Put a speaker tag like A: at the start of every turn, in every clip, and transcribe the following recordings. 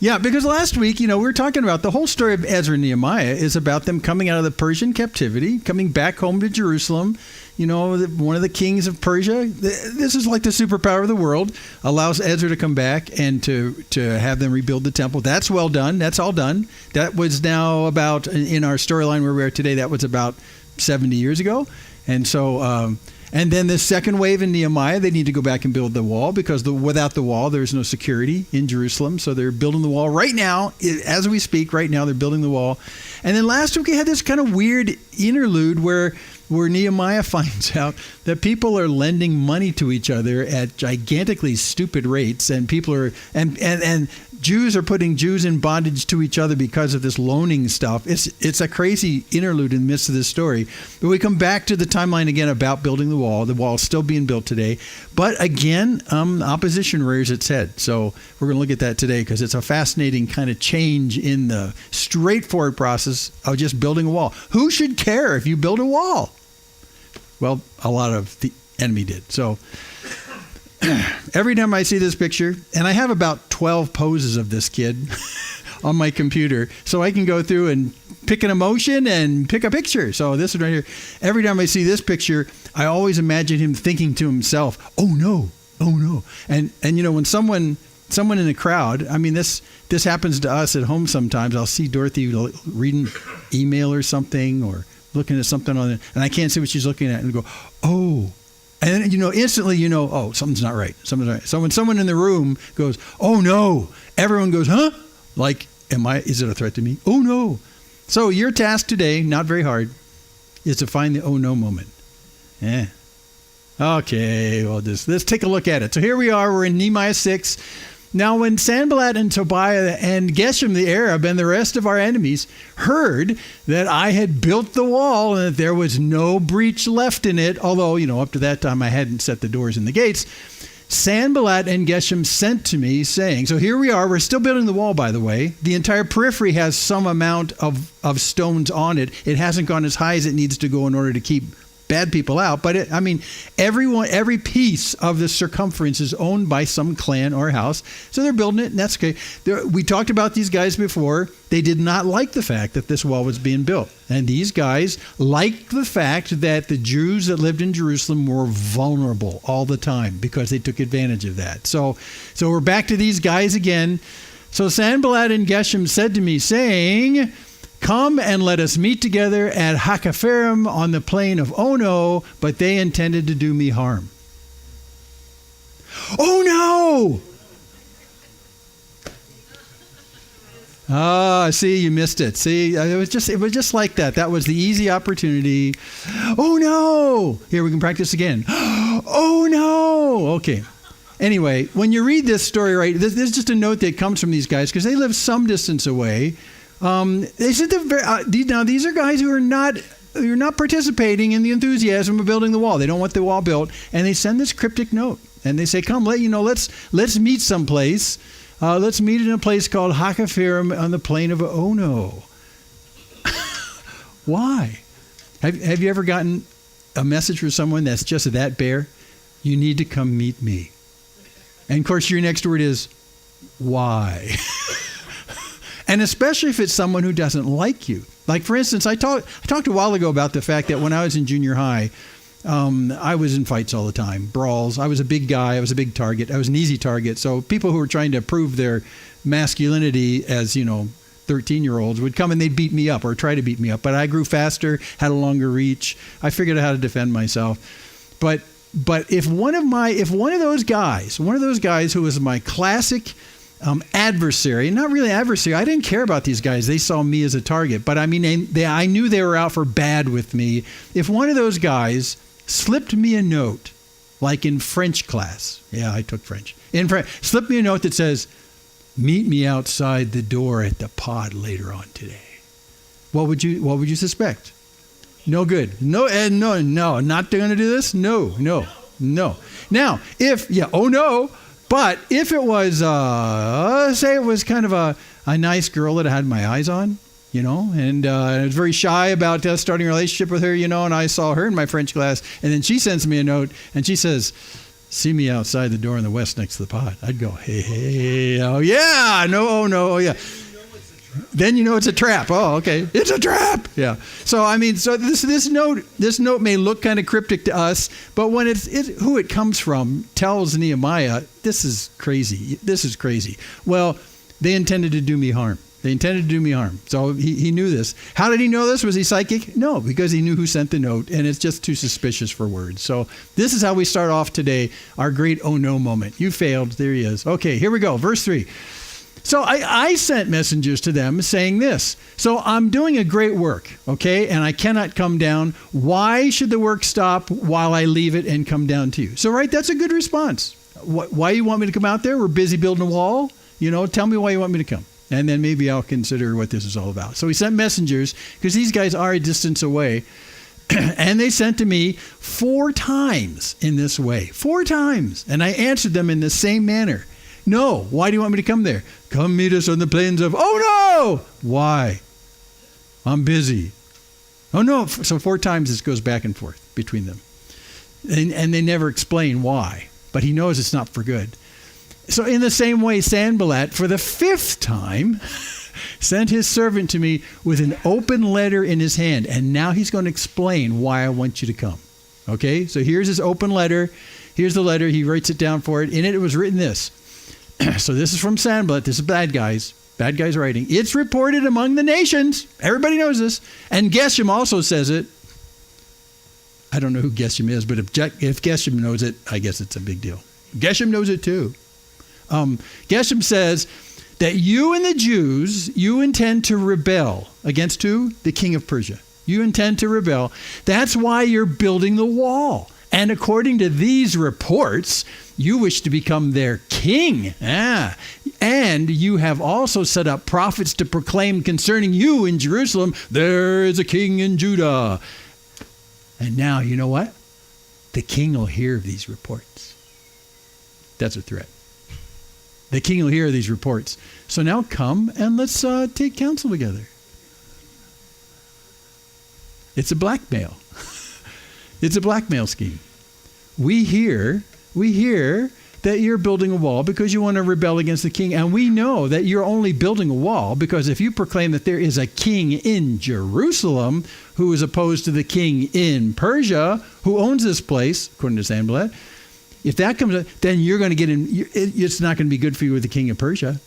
A: Yeah, because last week, we were talking about the whole story of Ezra and Nehemiah is about them coming out of the Persian captivity, coming back home to Jerusalem. One of the kings of Persia, this is like the superpower of the world, allows Ezra to come back and to have them rebuild the temple. That's well done. That's all done. That was now about, in our storyline where we are today, that was about 70 years ago. And so... and then the second wave in Nehemiah, they need to go back and build the wall because without the wall, there's no security in Jerusalem. So they're building the wall right now. As we speak, right now, they're building the wall. And then last week, we had this kind of weird interlude where Nehemiah finds out that people are lending money to each other at gigantically stupid rates, and people are and Jews are putting Jews in bondage to each other because of this loaning stuff. It's a crazy interlude in the midst of this story. But we come back to the timeline again about building the wall. The wall is still being built today, but again, opposition rears its head. So we're going to look at that today because it's a fascinating kind of change in the straightforward process of just building a wall. Who should care if you build a wall? Well, a lot of the enemy did. So every time I see this picture, and I have about 12 poses of this kid on my computer, so I can go through and pick an emotion and pick a picture. So this one right here, every time I see this picture, I always imagine him thinking to himself, oh no. And when someone in the crowd, I mean, this happens to us at home sometimes. I'll see Dorothy reading email or something or looking at something on it, and I can't see what she's looking at, and go, oh. And then, instantly, oh, something's not right. Something's not right. So when someone in the room goes, oh no, everyone goes, huh? Like, is it a threat to me? Oh no. So your task today, not very hard, is to find the oh no moment. Yeah. Okay, well, let's take a look at it. So here we are, we're in Nehemiah 6. Now, when Sanballat and Tobiah and Geshem the Arab and the rest of our enemies heard that I had built the wall and that there was no breach left in it, although, up to that time I hadn't set the doors and the gates, Sanballat and Geshem sent to me saying, so here we are, we're still building the wall, by the way. The entire periphery has some amount of stones on it. It hasn't gone as high as it needs to go in order to keep bad people out, but every piece of the circumference is owned by some clan or house, so they're building it, and that's okay. We talked about these guys before. They did not like the fact that this wall was being built, and these guys liked the fact that the Jews that lived in Jerusalem were vulnerable all the time because they took advantage of that. So we're back to these guys again. So Sanballat and Geshem said to me, saying, come and let us meet together at Hakaphirim on the plain of Ono, but they intended to do me harm. Oh no! See, you missed it. See, it was just like that. That was the easy opportunity. Oh no! Here, we can practice again. Oh no! Okay. Anyway, when you read this story, right, this is just a note that comes from these guys because they live some distance away. They said now these are guys who are not participating in the enthusiasm of building the wall. They don't want the wall built, and they send this cryptic note, and they say, "Come, let's meet someplace. Let's meet in a place called Hakaphirim on the plain of Ono." Why? Have you ever gotten a message from someone that's just that bare? You need to come meet me, and of course your next word is why. And especially if it's someone who doesn't like you. Like, for instance, I talked a while ago about the fact that when I was in junior high, I was in fights all the time, brawls. I was a big guy. I was a big target. I was an easy target. So people who were trying to prove their masculinity as, 13-year-olds would come and they'd beat me up or try to beat me up. But I grew faster, had a longer reach. I figured out how to defend myself. But if one of those guys who was my classic adversary, not really adversary. I didn't care about these guys. They saw me as a target, but I knew they were out for bad with me. If one of those guys slipped me a note, like in French class, yeah, I took French, slipped me a note that says, meet me outside the door at the pod later on today. What would you suspect? No good. No, not going to do this. No. Now, but if it was, say it was kind of a nice girl that I had my eyes on, and I was very shy about starting a relationship with her, and I saw her in my French class, and then she sends me a note, and she says, See me outside the door in the west next to the pot. I'd go, hey, oh yeah, no, oh no, oh yeah. Then you know it's a trap. Oh, okay, it's a trap. Yeah. So I mean, so this note may look kind of cryptic to us, but when who it comes from tells Nehemiah, this is crazy. This is crazy. Well, they intended to do me harm. They intended to do me harm. So he knew this. How did he know this? Was he psychic? No, because he knew who sent the note, and it's just too suspicious for words. So this is how we start off today, our great oh no moment. You failed. There he is. Okay, here we go. Verse 3. So I sent messengers to them saying this. So I'm doing a great work, okay, and I cannot come down. Why should the work stop while I leave it and come down to you? So, right, that's a good response. Why you want me to come out there? We're busy building a wall. You know, tell me why you want me to come. And then maybe I'll consider what this is all about. So he sent messengers because these guys are a distance away. And they sent to me 4 times in this way. 4 times. And I answered them in the same manner. No. Why do you want me to come there? Come meet us on the plains of, oh no! Why? I'm busy. Oh no. So 4 times this goes back and forth between them. And they never explain why. But he knows it's not for good. So in the same way, Sanballat, for the 5th time, sent his servant to me with an open letter in his hand. And now he's going to explain why I want you to come. Okay? So here's his open letter. Here's the letter. He writes it down for it. In it was written this. So this is from Sanballat. This is bad guys. Bad guys writing. It's reported among the nations. Everybody knows this. And Geshem also says it. I don't know who Geshem is, but if Geshem knows it, I guess it's a big deal. Geshem knows it too. Geshem says that you and the Jews, you intend to rebel against who? The king of Persia. You intend to rebel. That's why you're building the wall. And according to these reports, you wish to become their king. And you have also set up prophets to proclaim concerning you in Jerusalem, there is a king in Judah. And now, you know what? The king will hear of these reports. That's a threat. The king will hear of these reports. So now come and let's take counsel together. It's a blackmail. It's a blackmail scheme. We hear that you're building a wall because you want to rebel against the king. And we know that you're only building a wall because if you proclaim that there is a king in Jerusalem who is opposed to the king in Persia, who owns this place, according to Sanballat, if that comes up, then you're going to get in. It's not going to be good for you with the king of Persia.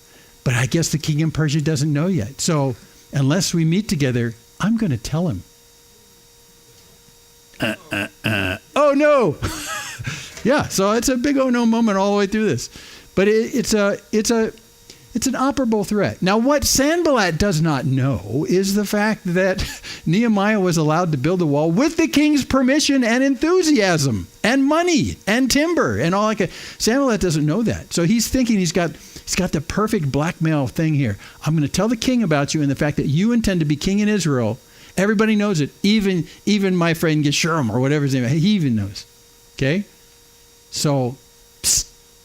A: But I guess the king in Persia doesn't know yet. So unless we meet together, I'm going to tell him. Oh, no. Yeah, so it's a big oh no moment all the way through this. But it's an operable threat. Now, what Sanballat does not know is the fact that Nehemiah was allowed to build the wall with the king's permission and enthusiasm and money and timber and all that. Sanballat doesn't know that. So he's thinking he's got the perfect blackmail thing here. I'm going to tell the king about you and the fact that you intend to be king in Israel. Everybody knows it. Even my friend Geshem or whatever his name is, he even knows. Okay? So,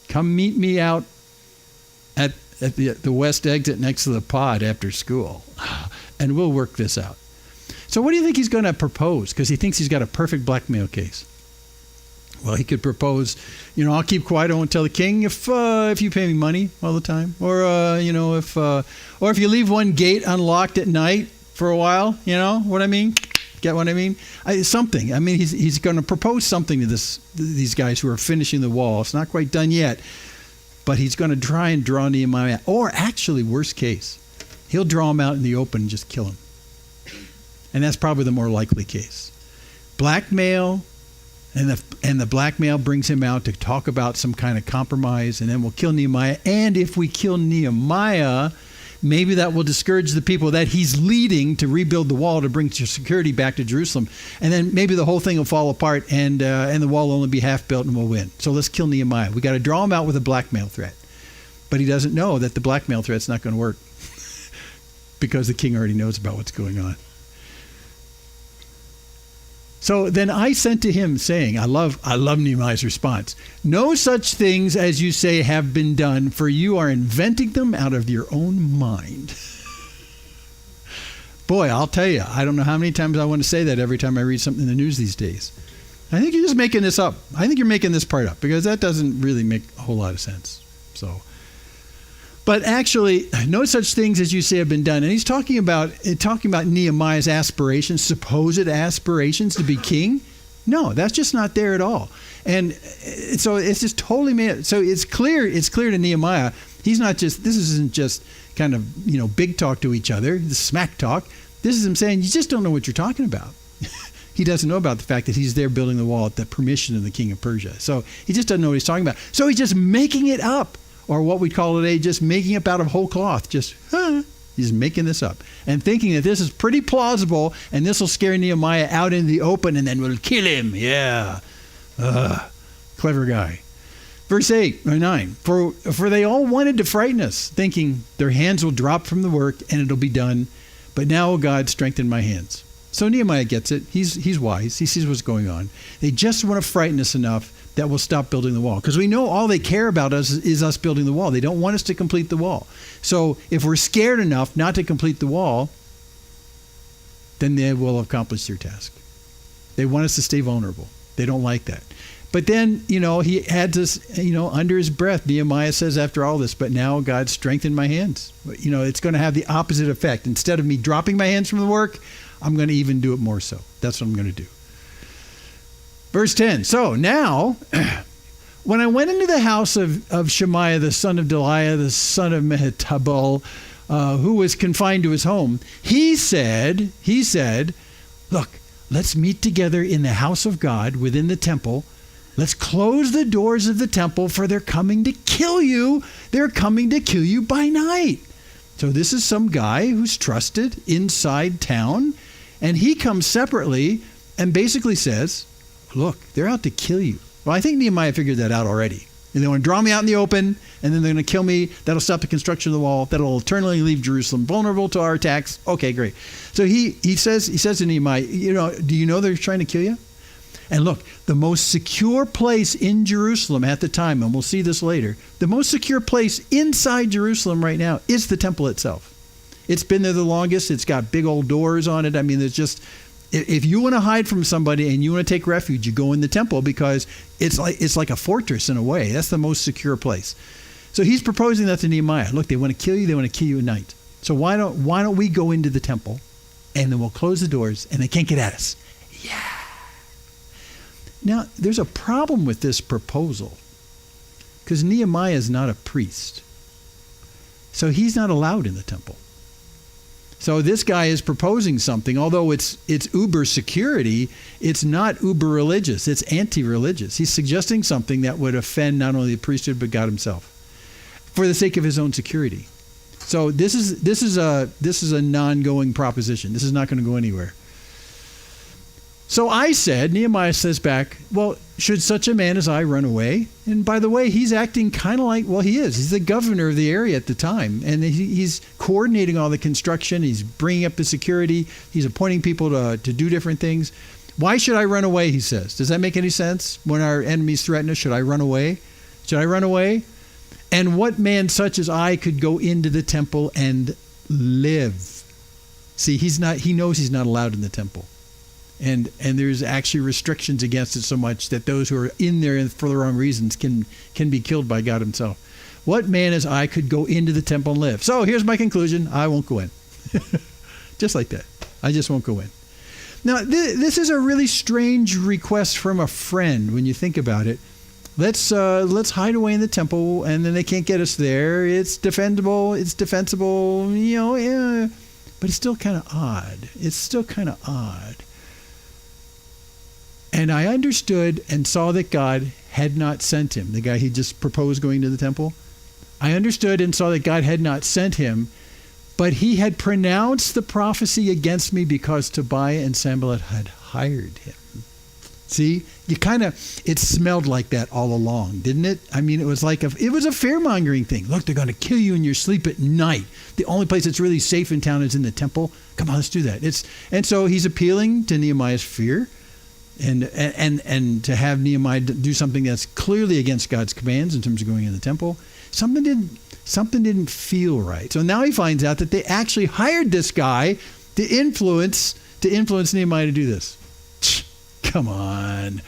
A: come meet me out at the west exit next to the pod after school, and we'll work this out. So what do you think he's going to propose? Because he thinks he's got a perfect blackmail case. Well, he could propose, I'll keep quiet, I won't tell the king if you pay me money all the time, or if you leave one gate unlocked at night for a while, you know what I mean? Get what I mean? Something. I mean, he's going to propose something to these guys who are finishing the wall. It's not quite done yet, but he's going to try and draw Nehemiah. Or actually, worst case, he'll draw him out in the open and just kill him. And that's probably the more likely case. Blackmail, and the blackmail brings him out to talk about some kind of compromise, and then we'll kill Nehemiah. And if we kill Nehemiah, maybe that will discourage the people that he's leading to rebuild the wall to bring security back to Jerusalem. And then maybe the whole thing will fall apart and the wall will only be half built and we'll win. So let's kill Nehemiah. We got to draw him out with a blackmail threat. But he doesn't know that the blackmail threat's not going to work because the king already knows about what's going on. So then I sent to him saying, I love Nehemiah's response. No such things as you say have been done, for you are inventing them out of your own mind. Boy, I'll tell you, I don't know how many times I want to say that every time I read something in the news these days. I think you're just making this up. I think you're making this part up because that doesn't really make a whole lot of sense. So, but actually, no such things as you say have been done. And he's talking about Nehemiah's aspirations, supposed aspirations to be king. No, that's just not there at all. And so it's just totally made. So it's clear to Nehemiah. This isn't just kind of, big talk to each other, the smack talk. This is him saying, you just don't know what you're talking about. He doesn't know about the fact that he's there building the wall at the permission of the king of Persia. So he just doesn't know what he's talking about. So he's just making it up, or what we call today, just making up out of whole cloth. He's making this up and thinking that this is pretty plausible and this will scare Nehemiah out in the open and then we'll kill him. Yeah. Clever guy. Verse 8 or 9, for they all wanted to frighten us, thinking their hands will drop from the work and it'll be done. But now, O God, strengthen my hands. So Nehemiah gets it. He's wise. He sees what's going on. They just want to frighten us enough that we'll stop building the wall. Because we know all they care about us is us building the wall. They don't want us to complete the wall. So if we're scared enough not to complete the wall, then they will accomplish their task. They want us to stay vulnerable. They don't like that. But then, he had this, under his breath, Nehemiah says after all this, but now God strengthened my hands. It's going to have the opposite effect. Instead of me dropping my hands from the work, I'm going to even do it more so. That's what I'm going to do. Verse 10. So now, when I went into the house of Shemaiah, the son of Delaiah, the son of Mehetabel, who was confined to his home, he said, look, let's meet together in the house of God within the temple. Let's close the doors of the temple, for they're coming to kill you. They're coming to kill you by night. So this is some guy who's trusted inside town, and he comes separately and basically says, look, they're out to kill you. Well, I think Nehemiah figured that out already. And they want to draw me out in the open, and then they're going to kill me. That'll stop the construction of the wall. That'll eternally leave Jerusalem vulnerable to our attacks. Okay, great. So he says to Nehemiah, do you know they're trying to kill you? And look, the most secure place in Jerusalem at the time, and we'll see this later, the most secure place inside Jerusalem right now is the temple itself. It's been there the longest. It's got big old doors on it. I mean, there's just, if you want to hide from somebody and you want to take refuge, you go in the temple because it's like a fortress in a way. That's the most secure place. So he's proposing that to Nehemiah. Look, they want to kill you. They want to kill you at night. So why don't we go into the temple and then we'll close the doors and they can't get at us. Yeah. Now, there's a problem with this proposal because Nehemiah is not a priest. So he's not allowed in the temple. So this guy is proposing something, although it's uber security, it's not uber religious, it's anti-religious. He's suggesting something that would offend not only the priesthood but God himself for the sake of his own security. So this is a non-going proposition. This is not going to go anywhere. So I said, Nehemiah says back, well, should such a man as I run away? And by the way, he's acting kind of like, well, he is. He's the governor of the area at the time. And he's coordinating all the construction. He's bringing up the security. He's appointing people to do different things. Why should I run away, he says. Does that make any sense? When our enemies threaten us, should I run away? Should I run away? And what man such as I could go into the temple and live? See, he knows he's not allowed in the temple. And there's actually restrictions against it so much that those who are in there for the wrong reasons can be killed by God himself. What man as I could go into the temple and live? So here's my conclusion. I won't go in. Just like that. I just won't go in. Now, this is a really strange request from a friend when you think about it. Let's hide away in the temple and then they can't get us there. It's defendable. It's defensible. Yeah. But it's still kind of odd. And I understood and saw that God had not sent him, the guy he just proposed going to the temple. I understood and saw that God had not sent him, but he had pronounced the prophecy against me because Tobiah and Sanballat had hired him. See, it smelled like that all along, didn't it? I mean, it was it was a fear-mongering thing. Look, they're going to kill you in your sleep at night. The only place that's really safe in town is in the temple. Come on, let's do that. And so he's appealing to Nehemiah's fear. And to have Nehemiah do something that's clearly against God's commands in terms of going in the temple, something didn't feel right. So now he finds out that they actually hired this guy to influence Nehemiah to do this. Come on.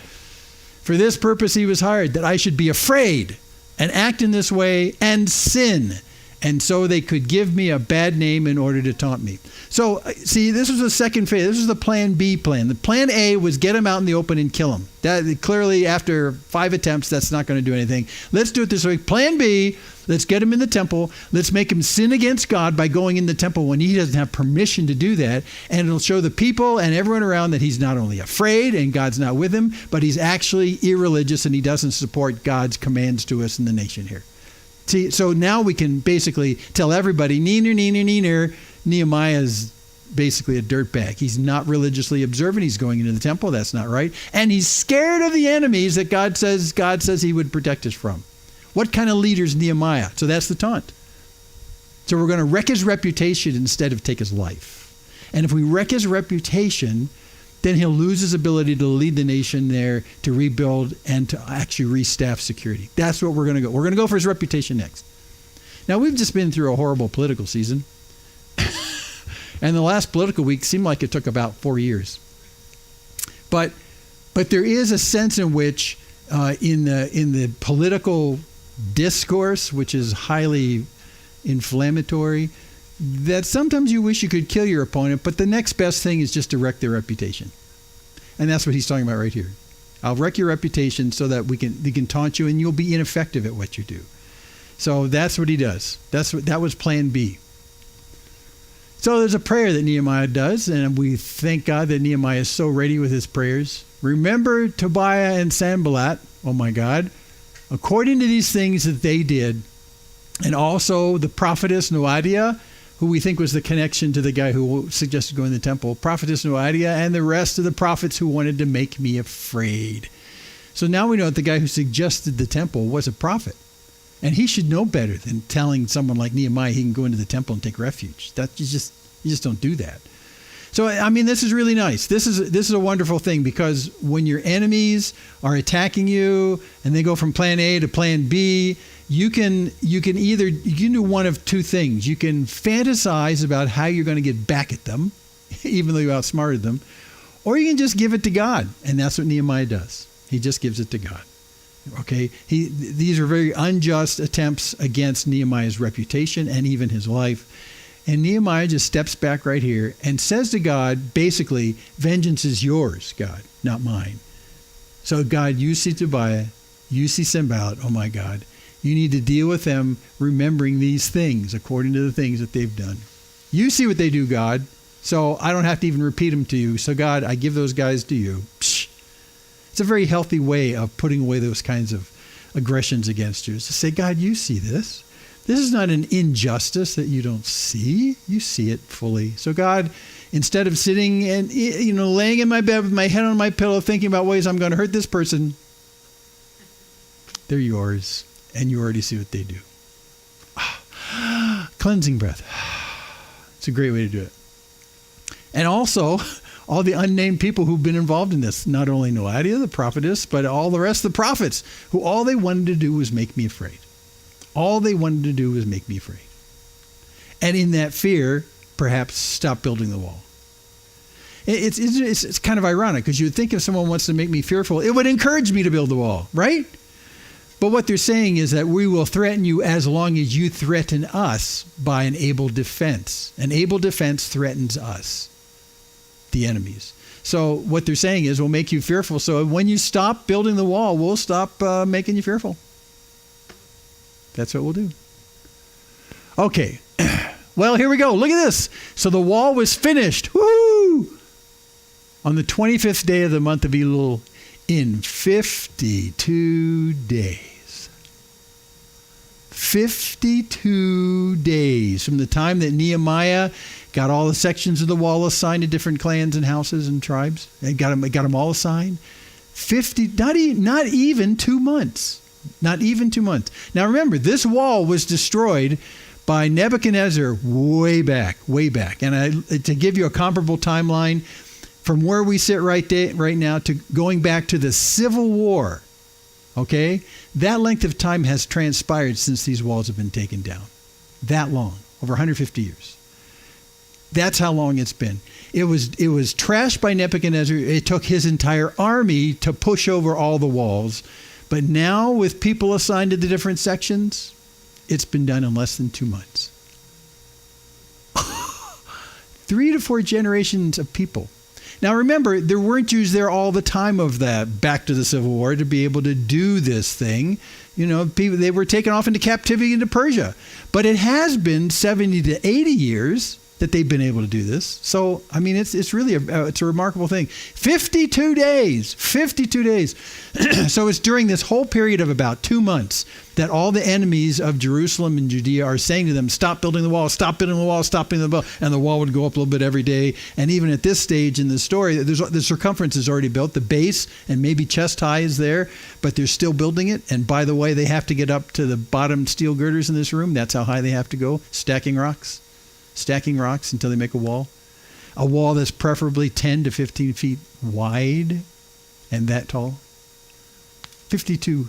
A: For this purpose he was hired, that I should be afraid and act in this way and sin. And so they could give me a bad name in order to taunt me. So, see, this was the second phase. This was the plan B plan. The plan A was get him out in the open and kill him. That clearly, after 5 attempts, that's not going to do anything. Let's do it this way. Plan B, let's get him in the temple. Let's make him sin against God by going in the temple when he doesn't have permission to do that. And it'll show the people and everyone around that he's not only afraid and God's not with him, but he's actually irreligious and he doesn't support God's commands to us in the nation here. See, so now we can basically tell everybody, neener, Nehemiah's basically a dirtbag. He's not religiously observant. He's going into the temple. That's not right. And he's scared of the enemies that God says he would protect us from. What kind of leader is Nehemiah? So that's the taunt. So we're going to wreck his reputation instead of take his life. And if we wreck his reputation, then he'll lose his ability to lead the nation there, to rebuild, and to actually restaff security. That's what we're going to go. We're going to go for his reputation next. Now, we've just been through a horrible political season. And the last political week seemed like it took about 4 years. But there is a sense in which in the political discourse, which is highly inflammatory, that sometimes you wish you could kill your opponent, but the next best thing is just to wreck their reputation. And that's what he's talking about right here. I'll wreck your reputation so that they can taunt you and you'll be ineffective at what you do. So that's what he does. That was plan B. So there's a prayer that Nehemiah does, and we thank God that Nehemiah is so ready with his prayers. Remember Tobiah and Sanballat, oh my God, according to these things that they did, and also the prophetess Noadiah, who we think was the connection to the guy who suggested going to the temple, prophetess Noadiah, and the rest of the prophets who wanted to make me afraid. So now we know that the guy who suggested the temple was a prophet. And he should know better than telling someone like Nehemiah he can go into the temple and take refuge. You just don't do that. So, I mean, this is really nice. This is a wonderful thing, because when your enemies are attacking you and they go from plan A to plan B, you can do one of two things. You can fantasize about how you're going to get back at them, even though you outsmarted them, or you can just give it to God. And that's what Nehemiah does. He just gives it to God. Okay, these are very unjust attempts against Nehemiah's reputation and even his life. And Nehemiah just steps back right here and says to God, basically, vengeance is yours, God, not mine. So God, you see Tobiah, you see Sanballat, oh my God. You need to deal with them remembering these things according to the things that they've done. You see what they do, God, so I don't have to even repeat them to you. So God, I give those guys to you. Psh. It's a very healthy way of putting away those kinds of aggressions against you. Is to say, God, you see this. This is not an injustice that you don't see. You see it fully. So God, instead of sitting and laying in my bed with my head on my pillow thinking about ways I'm going to hurt this person, they're yours, and you already see what they do. Cleansing breath. It's a great way to do it. And also, all the unnamed people who've been involved in this, not only Noadiah, the prophetess, but all the rest of the prophets, who all they wanted to do was make me afraid. All they wanted to do was make me afraid. And in that fear, perhaps stop building the wall. It's kind of ironic, because you would think if someone wants to make me fearful, it would encourage me to build the wall, right? But what they're saying is that we will threaten you as long as you threaten us by an able defense. An able defense threatens us, the enemies. So what they're saying is we'll make you fearful. So when you stop building the wall, we'll stop making you fearful. That's what we'll do. Okay. Well, here we go. Look at this. So the wall was finished. Woo! On the 25th day of the month of Elul, in 52 days. 52 days from the time that Nehemiah got all the sections of the wall assigned to different clans and houses and tribes, and got them all assigned. 50, not even 2 months. Not even 2 months. Now remember, this wall was destroyed by Nebuchadnezzar way back. And to give you a comparable timeline, from where we sit right now to going back to the Civil War, okay, that length of time has transpired since these walls have been taken down. That long, over 150 years. That's how long it's been. It was trashed by Nebuchadnezzar. It took his entire army to push over all the walls. But now, with people assigned to the different sections, it's been done in less than 2 months. 3 to 4 generations of people. Now remember, there weren't Jews there all the time of that back to the Civil War to be able to do this thing. People, they were taken off into captivity into Persia. But it has been 70 to 80 years that they've been able to do this. So, I mean, it's really it's a remarkable thing. 52 days. So it's during this whole period of about 2 months that all the enemies of Jerusalem and Judea are saying to them, stop building the wall, stop building the wall, stop building the wall. And the wall would go up a little bit every day. And even at this stage in the story, the circumference is already built. The base and maybe chest high is there, but they're still building it. And by the way, they have to get up to the bottom steel girders in this room. That's how high they have to go, stacking rocks until they make a wall that's preferably 10 to 15 feet wide and that tall. 52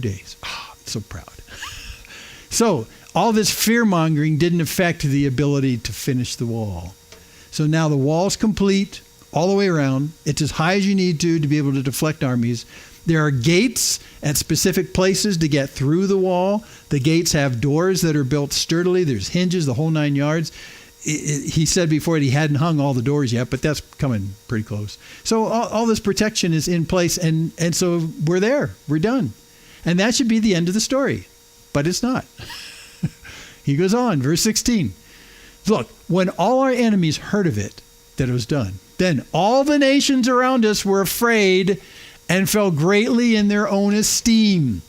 A: days. Oh, I'm so proud. So all this fear-mongering didn't affect the ability to finish the wall. So now the wall's complete all the way around. It's as high as you need to be able to deflect armies. There are gates at specific places to get through the wall. The gates have doors that are built sturdily. There's hinges, the whole 9 yards. He said before that he hadn't hung all the doors yet, but that's coming pretty close. So all this protection is in place, and so we're there. We're done. And that should be the end of the story. But it's not. He goes on, verse 16. Look, when all our enemies heard of it, that it was done, then all the nations around us were afraid and fell greatly in their own esteem.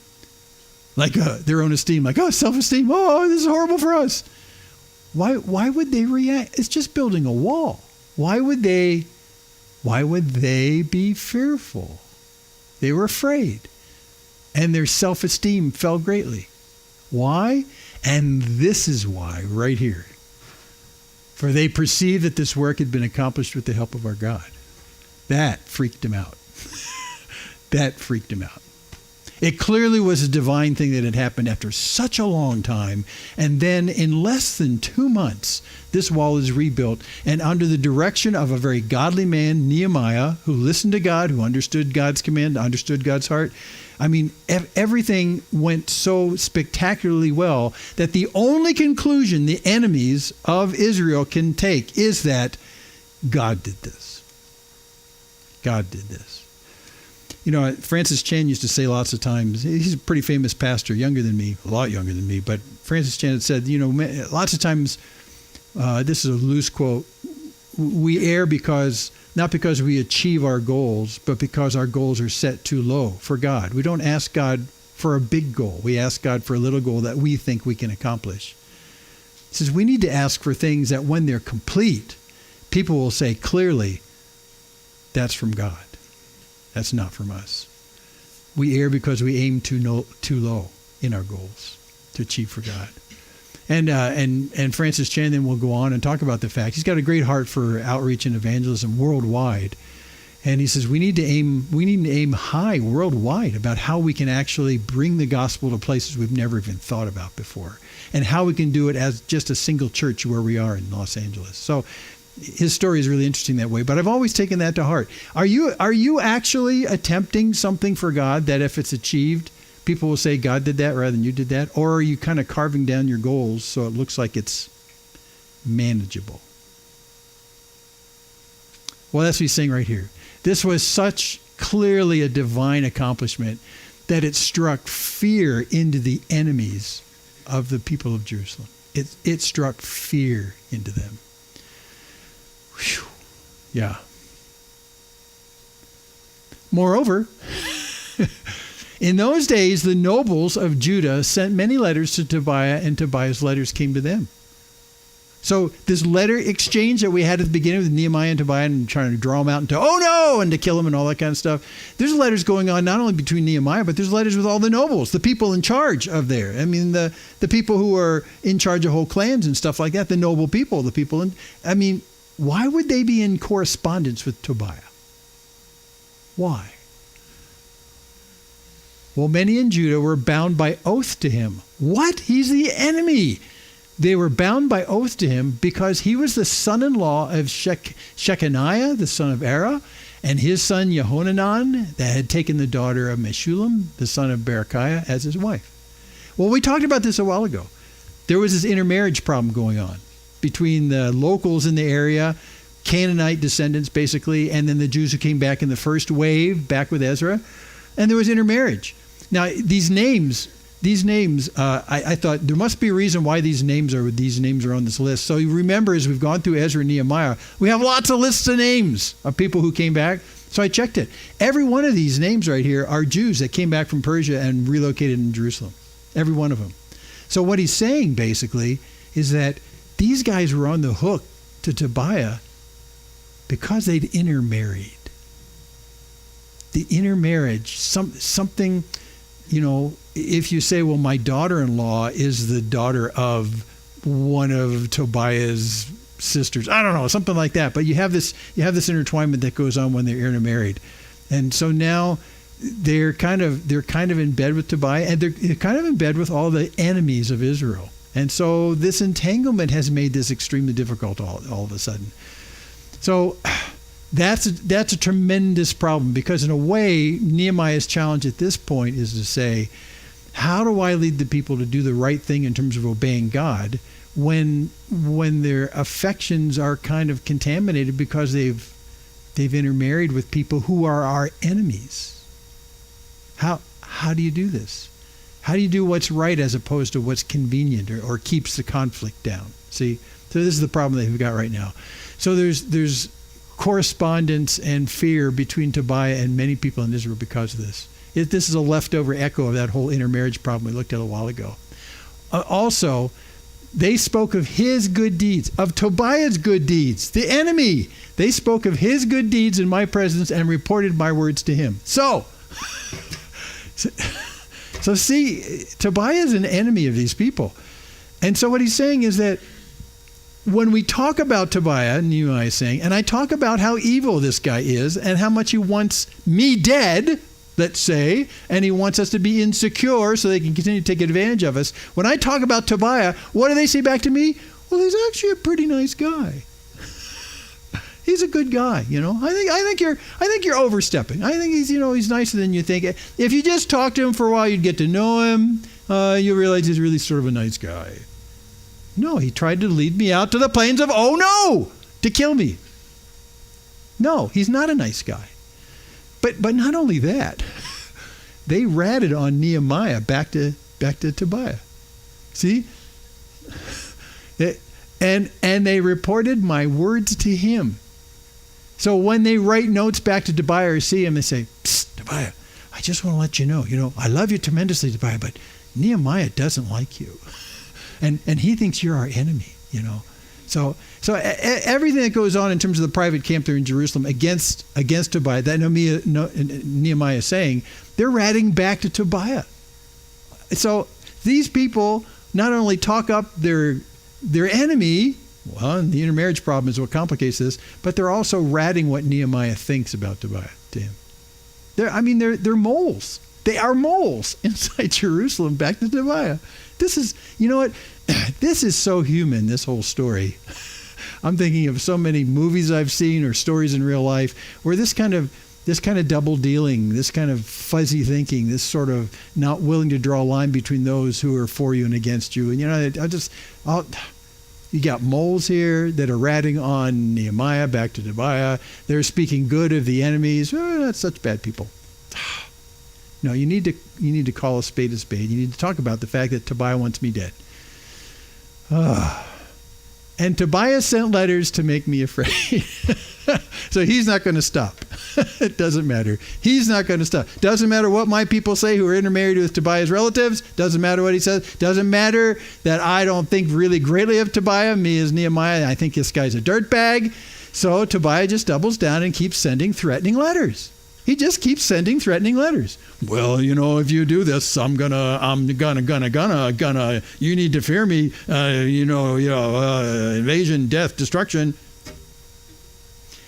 A: Their own esteem, self-esteem. Oh, this is horrible for us. Why would they react? It's just building a wall. Why would they be fearful? They were afraid. And their self-esteem fell greatly. Why? And this is why, right here. For they perceived that this work had been accomplished with the help of our God. That freaked him out. That freaked him out. It clearly was a divine thing that had happened after such a long time. And then in less than 2 months, this wall is rebuilt. And under the direction of a very godly man, Nehemiah, who listened to God, who understood God's command, understood God's heart. I mean, everything went so spectacularly well that the only conclusion the enemies of Israel can take is that God did this. God did this. Francis Chan used to say lots of times, he's a pretty famous pastor, younger than me, a lot younger than me, but Francis Chan had said, lots of times, this is a loose quote, we err not because we achieve our goals, but because our goals are set too low for God. We don't ask God for a big goal. We ask God for a little goal that we think we can accomplish. He says we need to ask for things that when they're complete, people will say clearly, that's from God. That's not from us. We err because we aim too low in our goals to achieve for God. And Francis Chan then will go on and talk about the fact he's got a great heart for outreach and evangelism worldwide. And he says we need to aim high worldwide about how we can actually bring the gospel to places we've never even thought about before, and how we can do it as just a single church where we are in Los Angeles. So his story is really interesting that way, but I've always taken that to heart. Are you actually attempting something for God that if it's achieved, people will say God did that rather than you did that? Or are you kind of carving down your goals so it looks like it's manageable? Well, that's what he's saying right here. This was such clearly a divine accomplishment that it struck fear into the enemies of the people of Jerusalem. It struck fear into them. Whew. Yeah. Moreover, in those days, the nobles of Judah sent many letters to Tobiah, and Tobiah's letters came to them. So this letter exchange that we had at the beginning with Nehemiah and Tobiah and trying to draw them out into, oh no, and to kill them and all that kind of stuff. There's letters going on not only between Nehemiah, but there's letters with all the nobles, the people in charge of there. I mean, the people who are in charge of whole clans and stuff like that, the noble people, the people in, why would they be in correspondence with Tobiah? Why? Well, many in Judah were bound by oath to him. What? He's the enemy. They were bound by oath to him because he was the son-in-law of Shechaniah, the son of Era, and his son Yehohanan, that had taken the daughter of Meshullam, the son of Berechiah, as his wife. Well, we talked about this a while ago. There was this intermarriage problem going on between the locals in the area, Canaanite descendants basically, and then the Jews who came back in the first wave, back with Ezra, and there was intermarriage. Now, these names, I thought there must be a reason why these names are on this list. So you remember, as we've gone through Ezra and Nehemiah, we have lots of lists of names of people who came back. So I checked it. Every one of these names right here are Jews that came back from Persia and relocated in Jerusalem. Every one of them. So what he's saying basically is that these guys were on the hook to Tobiah because they'd intermarried. The intermarriage, something, if you say, well, my daughter-in-law is the daughter of one of Tobiah's sisters, I don't know, something like that. But you have this intertwinement that goes on when they're intermarried, and so now they're kind of in bed with Tobiah, and they're kind of in bed with all the enemies of Israel. And so this entanglement has made this extremely difficult all of a sudden. So that's a tremendous problem, because in a way, Nehemiah's challenge at this point is to say, how do I lead the people to do the right thing in terms of obeying God when their affections are kind of contaminated because they've intermarried with people who are our enemies? How do you do this? How do you do what's right as opposed to what's convenient or keeps the conflict down? See, so this is the problem that we've got right now. So there's correspondence and fear between Tobiah and many people in Israel because of this. This is a leftover echo of that whole intermarriage problem we looked at a while ago. Also, they spoke of his good deeds, of Tobiah's good deeds, the enemy. They spoke of his good deeds in my presence and reported my words to him. So see, Tobiah is an enemy of these people. And so what he's saying is that when we talk about Tobiah, Nehemiah is saying, and I talk about how evil this guy is and how much he wants me dead, let's say, and he wants us to be insecure so they can continue to take advantage of us. When I talk about Tobiah, what do they say back to me? Well, he's actually a pretty nice guy. He's a good guy, I think you're overstepping. I think he's nicer than you think. If you just talk to him for a while, you'd get to know him. You realize he's really sort of a nice guy. No, he tried to lead me out to the plains of to kill me. No, he's not a nice guy. But not only that, they ratted on Nehemiah back to Tobiah. See? And they reported my words to him. So when they write notes back to Tobiah or see him, they say, "Psst, Tobiah, I just want to let you know, I love you tremendously, Tobiah, but Nehemiah doesn't like you. And he thinks you're our enemy, So everything that goes on in terms of the private camp there in Jerusalem against Tobiah, that Nehemiah is saying, they're ratting back to Tobiah. So these people not only talk up their enemy, well, and the intermarriage problem is what complicates this, but they're also ratting what Nehemiah thinks about Tobiah to him. They're moles. They are moles inside Jerusalem back to Tobiah. This is, this is so human, this whole story. I'm thinking of so many movies I've seen or stories in real life where this kind of double dealing, this kind of fuzzy thinking, this sort of not willing to draw a line between those who are for you and against you. And you got moles here that are ratting on Nehemiah back to Tobiah. They're speaking good of the enemies. That's such bad people. No, you need to call a spade a spade. You need to talk about the fact that Tobiah wants me dead. And Tobiah sent letters to make me afraid. So he's not going to stop. It doesn't matter. He's not going to stop. Doesn't matter what my people say who are intermarried with Tobiah's relatives. Doesn't matter what he says. Doesn't matter that I don't think really greatly of Tobiah. Me as Nehemiah, I think this guy's a dirtbag. So Tobiah just doubles down and keeps sending threatening letters. He just keeps sending threatening letters. Well, if you do this, I'm gonna, you need to fear me, invasion, death, destruction.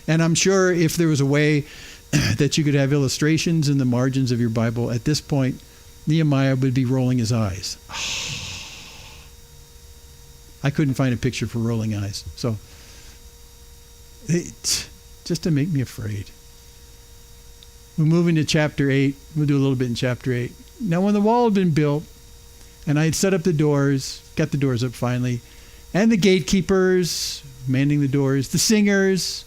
A: And I'm sure if there was a way that you could have illustrations in the margins of your Bible, at this point, Nehemiah would be rolling his eyes. I couldn't find a picture for rolling eyes. So, just to make me afraid. We move into chapter 8. We'll do a little bit in chapter 8. Now, when the wall had been built, and I had set up the doors, got the doors up finally, and the gatekeepers, manning the doors, the singers,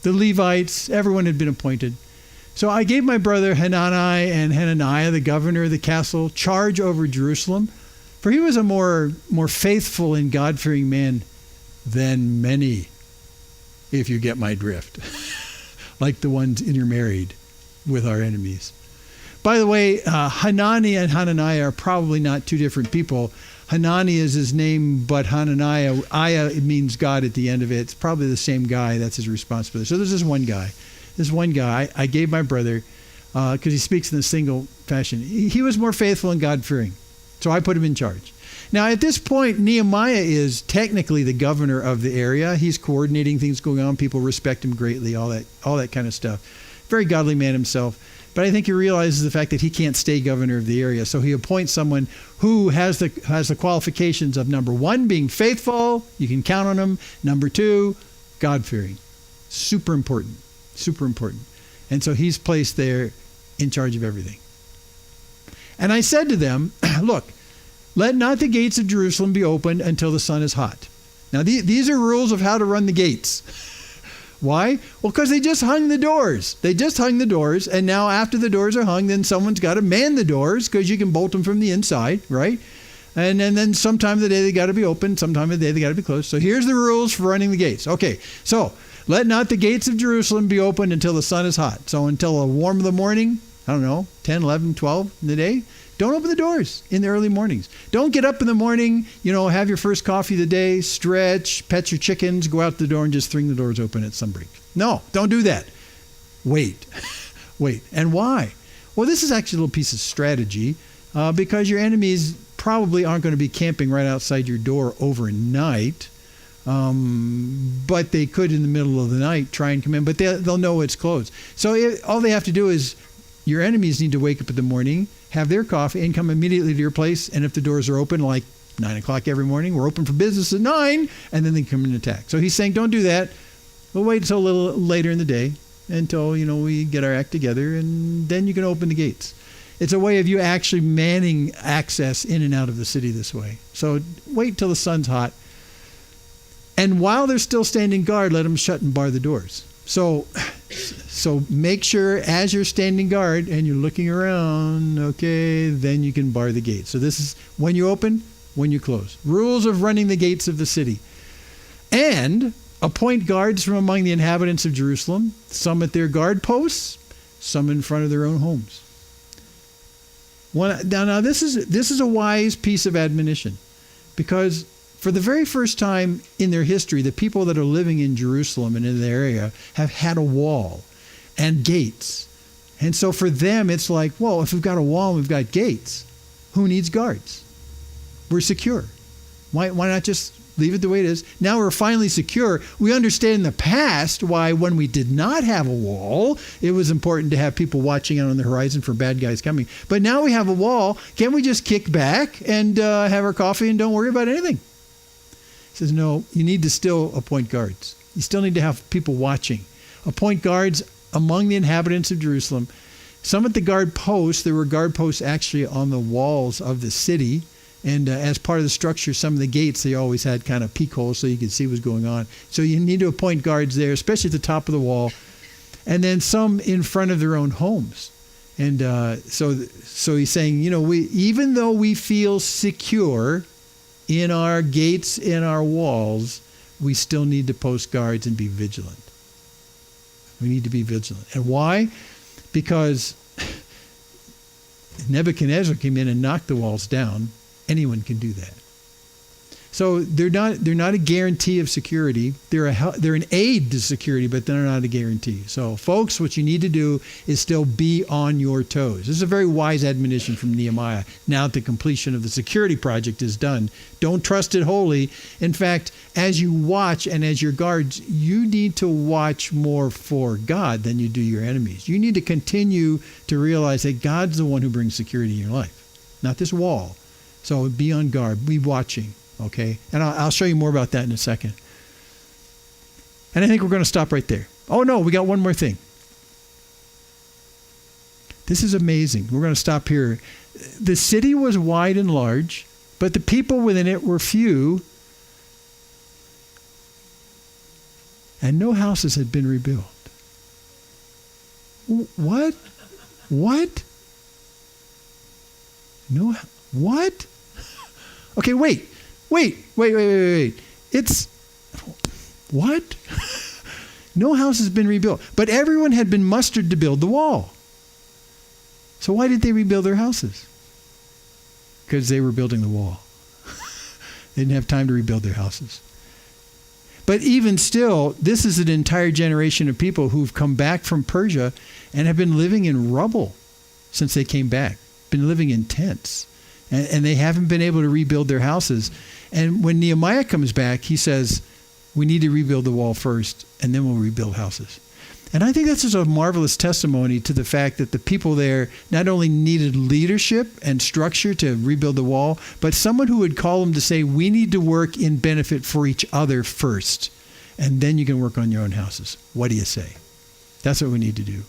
A: the Levites, everyone had been appointed. So I gave my brother Hanani and Hananiah, the governor of the castle, charge over Jerusalem, for he was a more faithful and God-fearing man than many, if you get my drift, like the ones intermarried with our enemies. By the way, Hanani and Hananiah are probably not two different people. Hanani is his name, but Hananiah, it means God at the end of it. It's probably the same guy. That's his responsibility. So there's this one guy. This one guy I gave my brother, because he speaks in a single fashion. He was more faithful and God-fearing. So I put him in charge. Now, at this point, Nehemiah is technically the governor of the area. He's coordinating things going on. People respect him greatly, all that kind of stuff. Very godly man himself. But I think he realizes the fact that he can't stay governor of the area. So he appoints someone who has the qualifications of, number one, being faithful. You can count on him. Number two, God-fearing. Super important. Super important. And so he's placed there in charge of everything. And I said to them, look, let not the gates of Jerusalem be opened until the sun is hot. Now, these are rules of how to run the gates. Why? Well, because they just hung the doors. They just hung the doors, and now after the doors are hung, then someone's got to man the doors, because you can bolt them from the inside, right? And then sometime of the day they got to be open, sometime of the day they got to be closed. So here's the rules for running the gates. Okay, so let not the gates of Jerusalem be opened until the sun is hot. So until a warm of the morning, I don't know, 10, 11, 12 in the day, don't open the doors in the early mornings. Don't get up in the morning, have your first coffee of the day, stretch, pet your chickens, go out the door and just fling the doors open at sunbreak. No, don't do that. Wait. And why? Well, this is actually a little piece of strategy because your enemies probably aren't going to be camping right outside your door overnight. But they could in the middle of the night try and come in, but they'll know it's closed. So all they have to do is, your enemies need to wake up in the morning, have their coffee, and come immediately to your place. And if the doors are open, like 9 o'clock every morning, we're open for business at 9, and then they come and attack. So he's saying, don't do that. We'll wait until a little later in the day, until, we get our act together, and then you can open the gates. It's a way of you actually manning access in and out of the city this way. So wait till the sun's hot. And while they're still standing guard, let them shut and bar the doors. So make sure as you're standing guard and you're looking around, okay, then you can bar the gate. So this is when you open, when you close. Rules of running the gates of the city. And appoint guards from among the inhabitants of Jerusalem, some at their guard posts, some in front of their own homes. Now this is a wise piece of admonition, because for the very first time in their history, the people that are living in Jerusalem and in the area have had a wall and gates. And so for them, it's like, well, if we've got a wall and we've got gates, who needs guards? We're secure. Why not just leave it the way it is? Now we're finally secure. We understand in the past why when we did not have a wall, it was important to have people watching out on the horizon for bad guys coming. But now we have a wall. Can't we just kick back and have our coffee and don't worry about anything? He says, no, you need to still appoint guards. You still need to have people watching. Appoint guards among the inhabitants of Jerusalem. Some at the guard posts. There were guard posts actually on the walls of the city. And as part of the structure, some of the gates, they always had kind of peek holes so you could see what's going on. So you need to appoint guards there, especially at the top of the wall. And then some in front of their own homes. And so he's saying, even though we feel secure in our gates, in our walls, we still need to post guards and be vigilant. We need to be vigilant. And why? Because Nebuchadnezzar came in and knocked the walls down. Anyone can do that. So they're not a guarantee of security. They're an aid to security, but they're not a guarantee. So folks, what you need to do is still be on your toes. This is a very wise admonition from Nehemiah. Now that the completion of the security project is done, don't trust it wholly. In fact, as you watch and as your guards, you need to watch more for God than you do your enemies. You need to continue to realize that God's the one who brings security in your life, not this wall. So be on guard, be watching. Okay? And I'll show you more about that in a second. And I think we're going to stop right there. Oh, no, we got one more thing. This is amazing. We're going to stop here. The city was wide and large, but the people within it were few, and no houses had been rebuilt. What? What? No. What? Okay, wait. It's what? No house has been rebuilt, but everyone had been mustered to build the wall. So why did they rebuild their houses? Because they were building the wall. They didn't have time to rebuild their houses. But even still, this is an entire generation of people who've come back from Persia and have been living in rubble since they came back, been living in tents. And they haven't been able to rebuild their houses. And when Nehemiah comes back, he says, we need to rebuild the wall first, and then we'll rebuild houses. And I think that's just a marvelous testimony to the fact that the people there not only needed leadership and structure to rebuild the wall, but someone who would call them to say, we need to work in benefit for each other first, and then you can work on your own houses. What do you say? That's what we need to do.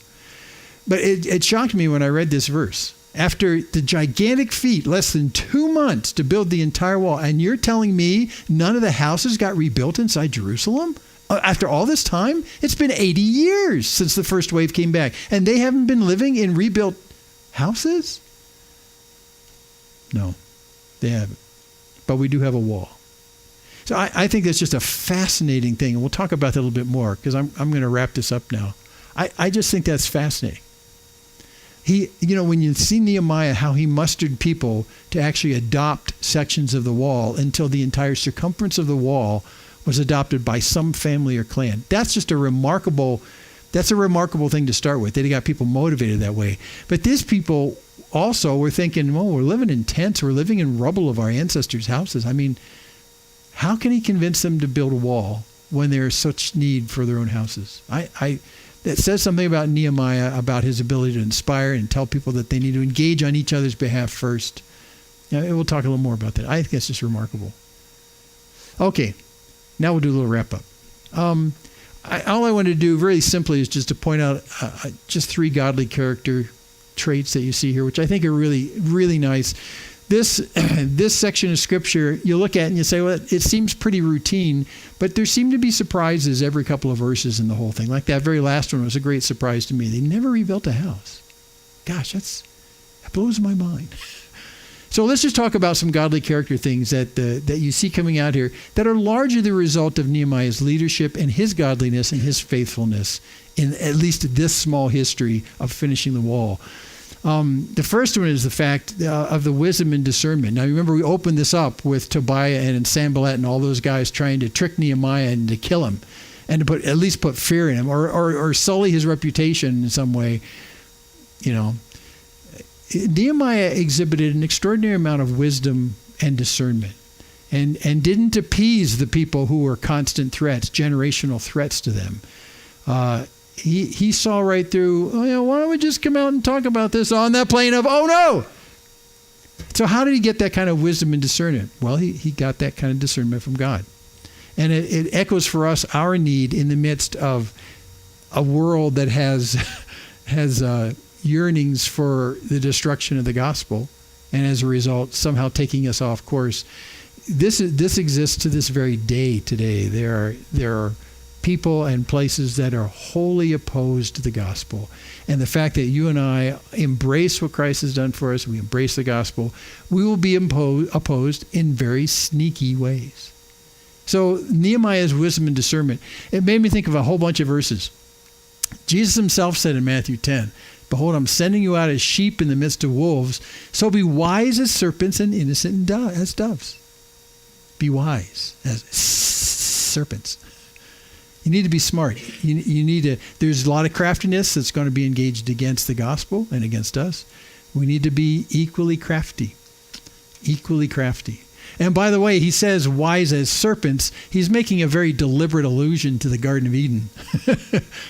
A: But it shocked me when I read this verse. After the gigantic feat, less than 2 months to build the entire wall, and you're telling me none of the houses got rebuilt inside Jerusalem? After all this time? It's been 80 years since the first wave came back, and they haven't been living in rebuilt houses? No, they haven't. But we do have a wall. So I think that's just a fascinating thing, and we'll talk about that a little bit more, because I'm going to wrap this up now. I just think that's fascinating. When you see Nehemiah, how he mustered people to actually adopt sections of the wall until the entire circumference of the wall was adopted by some family or clan. That's just a remarkable thing to start with. They got people motivated that way. But these people also were thinking, well, we're living in tents. We're living in rubble of our ancestors' houses. I mean, how can he convince them to build a wall when there is such need for their own houses? That says something about Nehemiah, about his ability to inspire and tell people that they need to engage on each other's behalf first. We'll talk a little more about that. I think that's just remarkable. Okay, now we'll do a little wrap-up. All I want to do very simply is just to point out just 3 godly character traits that you see here, which I think are really, really nice. This section of Scripture, you look at and you say, well, it seems pretty routine, but there seem to be surprises every couple of verses in the whole thing. Like that very last one was a great surprise to me. They never rebuilt a house. Gosh, that blows my mind. So let's just talk about some godly character things that you see coming out here that are largely the result of Nehemiah's leadership and his godliness and his faithfulness in at least this small history of finishing the wall. The first one is the fact of the wisdom and discernment. Now, remember, we opened this up with Tobiah and Sanballat and all those guys trying to trick Nehemiah and to kill him and to at least put fear in him or sully his reputation in some way. Nehemiah exhibited an extraordinary amount of wisdom and discernment and didn't appease the people who were constant threats, generational threats to them. He saw right through, why don't we just come out and talk about this on that plane of, oh no! So how did he get that kind of wisdom and discernment? Well, he got that kind of discernment from God. And it echoes for us our need in the midst of a world that has yearnings for the destruction of the gospel, and as a result, somehow taking us off course. This exists to this very day today. There are people and places that are wholly opposed to the gospel. And the fact that you and I embrace what Christ has done for us, we embrace the gospel, we will be opposed in very sneaky ways. So Nehemiah's wisdom and discernment, it made me think of a whole bunch of verses. Jesus himself said in Matthew 10, behold, I'm sending you out as sheep in the midst of wolves, so be wise as serpents and innocent as doves. Be wise as serpents. You need to be smart. You need to, there's a lot of craftiness that's going to be engaged against the gospel and against us. We need to be equally crafty. Equally crafty. And by the way, he says wise as serpents. He's making a very deliberate allusion to the Garden of Eden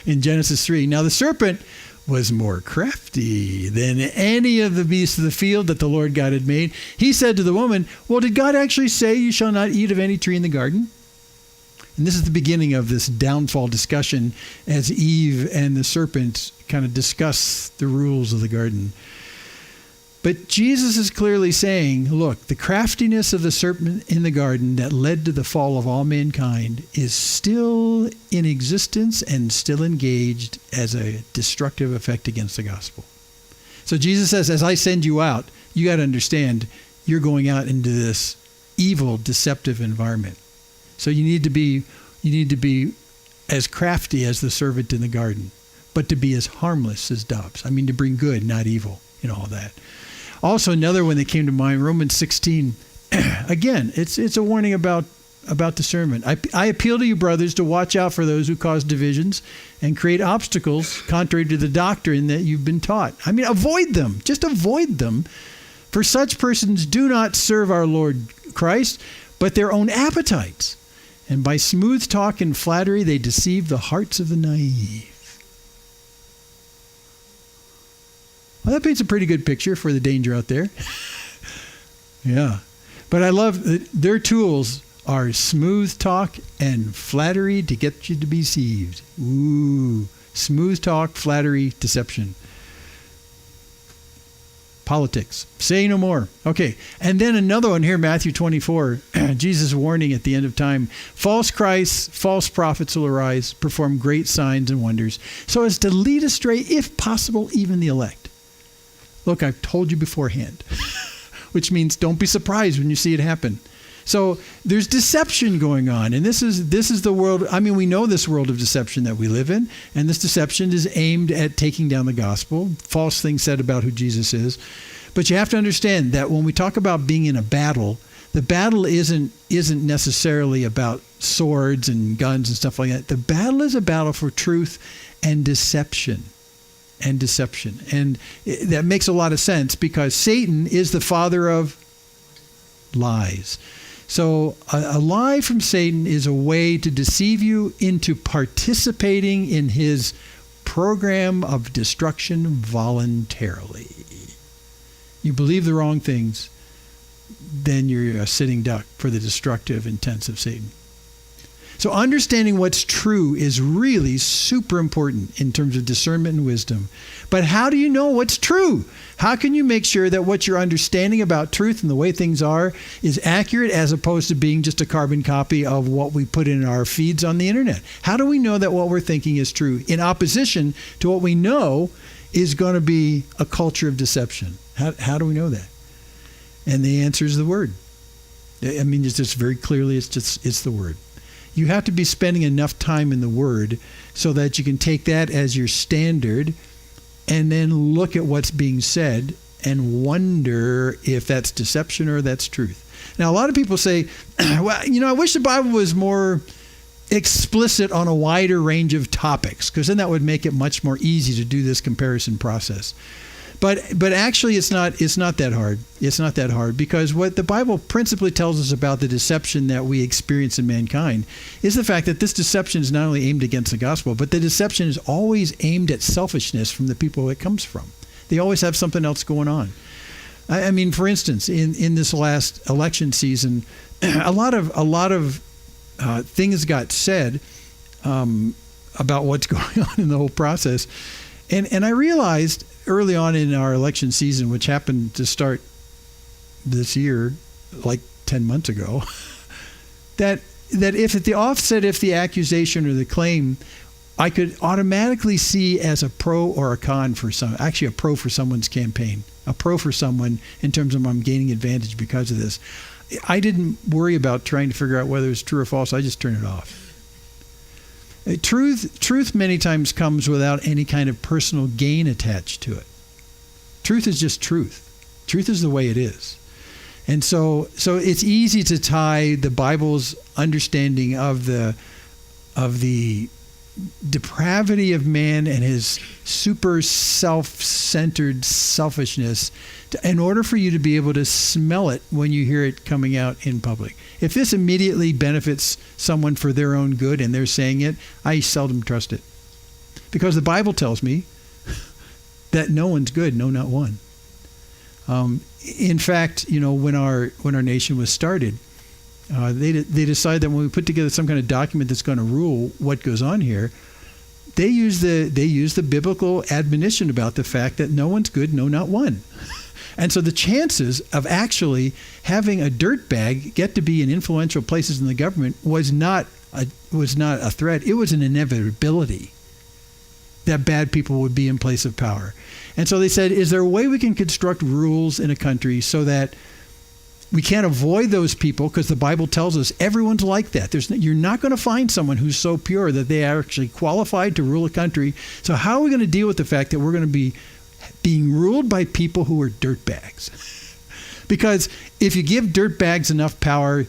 A: in Genesis 3. Now the serpent was more crafty than any of the beasts of the field that the Lord God had made. He said to the woman, well, did God actually say you shall not eat of any tree in the garden? And this is the beginning of this downfall discussion as Eve and the serpent kind of discuss the rules of the garden. But Jesus is clearly saying, look, the craftiness of the serpent in the garden that led to the fall of all mankind is still in existence and still engaged as a destructive effect against the gospel. So Jesus says, as I send you out, you got to understand you're going out into this evil, deceptive environment. So you need to be as crafty as the serpent in the garden, but to be as harmless as doves. I mean, to bring good, not evil, and all that. Also, another one that came to mind, Romans 16. Again, it's a warning about discernment. I appeal to you, brothers, to watch out for those who cause divisions and create obstacles contrary to the doctrine that you've been taught. I mean, avoid them. Just avoid them. For such persons do not serve our Lord Christ, but their own appetites. And by smooth talk and flattery, they deceive the hearts of the naive. Well, that paints a pretty good picture for the danger out there. Yeah. But I love their tools are smooth talk and flattery to get you to be deceived. Ooh. Smooth talk, flattery, deception. Politics. Say no more. Okay. And then another one here, Matthew 24. Jesus warning at the end of time. False Christs, false prophets will arise, perform great signs and wonders, so as to lead astray, if possible, even the elect. Look, I've told you beforehand, which means don't be surprised when you see it happen. So there's deception going on. And this is the world. I mean, we know this world of deception that we live in. And this deception is aimed at taking down the gospel. False things said about who Jesus is. But you have to understand that when we talk about being in a battle, the battle isn't necessarily about swords and guns and stuff like that. The battle is a battle for truth and deception. And that makes a lot of sense because Satan is the father of lies. So a lie from Satan is a way to deceive you into participating in his program of destruction voluntarily. You believe the wrong things, then you're a sitting duck for the destructive intents of Satan. So understanding what's true is really super important in terms of discernment and wisdom. But how do you know what's true? How can you make sure that what you're understanding about truth and the way things are is accurate as opposed to being just a carbon copy of what we put in our feeds on the internet? How do we know that what we're thinking is true in opposition to what we know is going to be a culture of deception? How do we know that? And the answer is the Word. I mean, it's just very clearly, it's the Word. You have to be spending enough time in the Word so that you can take that as your standard and then look at what's being said and wonder if that's deception or that's truth. Now, a lot of people say, well, I wish the Bible was more explicit on a wider range of topics because then that would make it much more easy to do this comparison process. But actually, it's not that hard. It's not that hard because what the Bible principally tells us about the deception that we experience in mankind is the fact that this deception is not only aimed against the gospel, but the deception is always aimed at selfishness from the people it comes from. They always have something else going on. I mean, for instance, in this last election season, a lot of things got said about what's going on in the whole process, and I realized early on in our election season, which happened to start this year, like 10 months ago, that if at the offset, if the accusation or the claim, I could automatically see as a pro or a con for actually a pro for someone's campaign, a pro for someone in terms of I'm gaining advantage because of this. I didn't worry about trying to figure out whether it's true or false. I just turned it off. Truth many times comes without any kind of personal gain attached to it. Truth is just truth. Truth is the way it is. And so it's easy to tie the Bible's understanding of the depravity of man and his super self-centered selfishness in order for you to be able to smell it when you hear it coming out in public. If this immediately benefits someone for their own good and they're saying it, I seldom trust it. Because the Bible tells me that no one's good, no, not one. In fact, when our nation was started, they decided that when we put together some kind of document that's going to rule what goes on here, they use the biblical admonition about the fact that no one's good, no, not one. And so the chances of actually having a dirtbag get to be in influential places in the government was not a threat. It was an inevitability that bad people would be in place of power. And so they said, is there a way we can construct rules in a country so that we can't avoid those people? Because the Bible tells us everyone's like that. You're not going to find someone who's so pure that they are actually qualified to rule a country. So how are we going to deal with the fact that we're going to be being ruled by people who are dirtbags? Because if you give dirtbags enough power,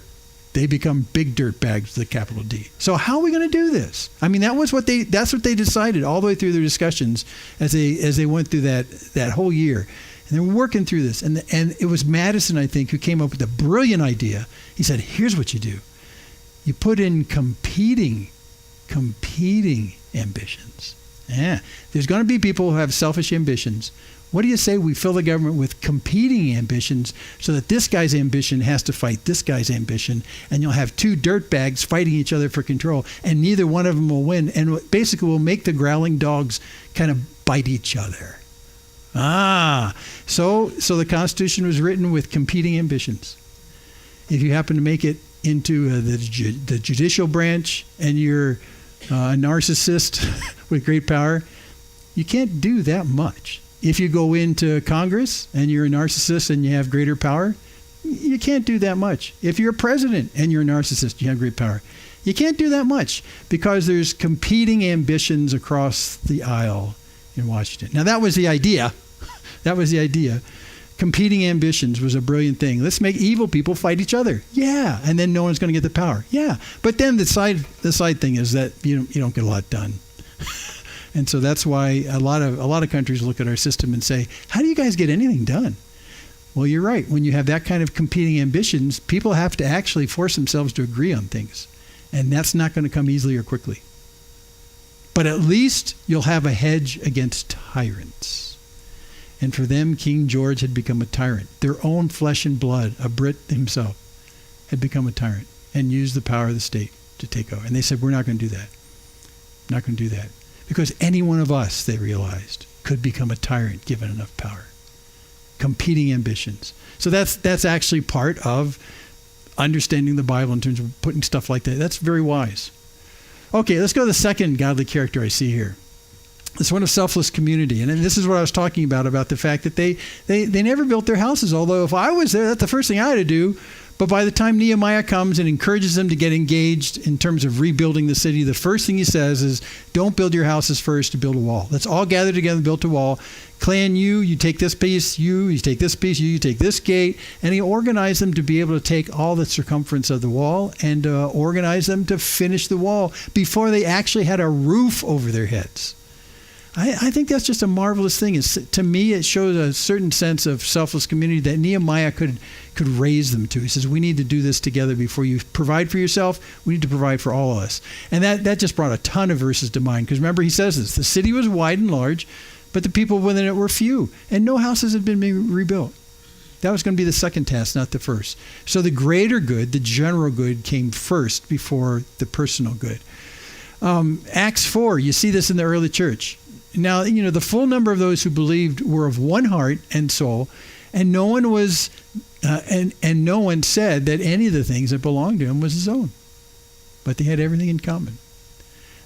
A: they become big dirtbags with a capital D. So how are we going to do this? I mean, that's what they decided all the way through their discussions as they went through that whole year. And they were working through this. And it was Madison, I think, who came up with a brilliant idea. He said, here's what you do. You put in competing ambitions. Yeah. There's going to be people who have selfish ambitions. What do you say we fill the government with competing ambitions so that this guy's ambition has to fight this guy's ambition, and you'll have two dirtbags fighting each other for control, and neither one of them will win, and basically will make the growling dogs kind of bite each other. So the Constitution was written with competing ambitions. If you happen to make it into the judicial branch and you're a narcissist with great power, you can't do that much. If you go into Congress and you're a narcissist and you have greater power, you can't do that much. If you're a president and you're a narcissist, you have great power. You can't do that much because there's competing ambitions across the aisle in Washington. Now, that was the idea. Competing ambitions was a brilliant thing. Let's make evil people fight each other. Yeah. And then no one's going to get the power. Yeah. But then the side thing is that you don't get a lot done. And so that's why a lot of countries look at our system and say, how do you guys get anything done? Well, you're right. When you have that kind of competing ambitions, people have to actually force themselves to agree on things. And that's not going to come easily or quickly. But at least you'll have a hedge against tyrants. And for them, King George had become a tyrant. Their own flesh and blood, a Brit himself, had become a tyrant and used the power of the state to take over. And they said, we're not going to do that. Not going to do that. Because any one of us, they realized, could become a tyrant given enough power. Competing ambitions. So that's actually part of understanding the Bible in terms of putting stuff like that. That's very wise. Okay, let's go to the second godly character I see here. It's one of selfless community. And this is what I was talking about the fact that they never built their houses. Although if I was there, that's the first thing I had to do. But by the time Nehemiah comes and encourages them to get engaged in terms of rebuilding the city, the first thing he says is, don't build your houses first, to build a wall. Let's all gather together and build a wall. Clan, you take this piece, you take this piece, you take this gate. And he organized them to be able to take all the circumference of the wall and organize them to finish the wall before they actually had a roof over their heads. I think that's just a marvelous thing. To me, it shows a certain sense of selfless community that Nehemiah could raise them to. He says, we need to do this together. Before you provide for yourself, we need to provide for all of us. And that just brought a ton of verses to mind. Because remember, he says this, the city was wide and large, but the people within it were few, and no houses had been rebuilt. That was going to be the second task, not the first. So the greater good, the general good, came first before the personal good. Acts 4, you see this in the early church. Now, the full number of those who believed were of one heart and soul, and no one was, and no one said that any of the things that belonged to him was his own, but they had everything in common.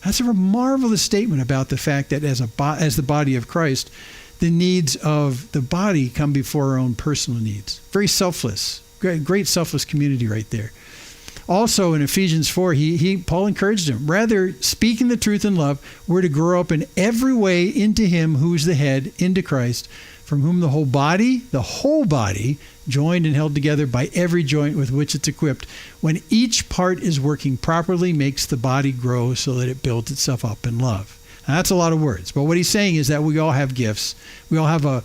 A: That's a marvelous statement about the fact that as the body of Christ, the needs of the body come before our own personal needs. Very selfless, great selfless community right there. Also in Ephesians 4, Paul encouraged him, rather, speaking the truth in love, we're to grow up in every way into him who is the head, into Christ, from whom the whole body, joined and held together by every joint with which it's equipped, when each part is working properly, makes the body grow so that it builds itself up in love. Now, that's a lot of words, but what he's saying is that we all have gifts. We all have a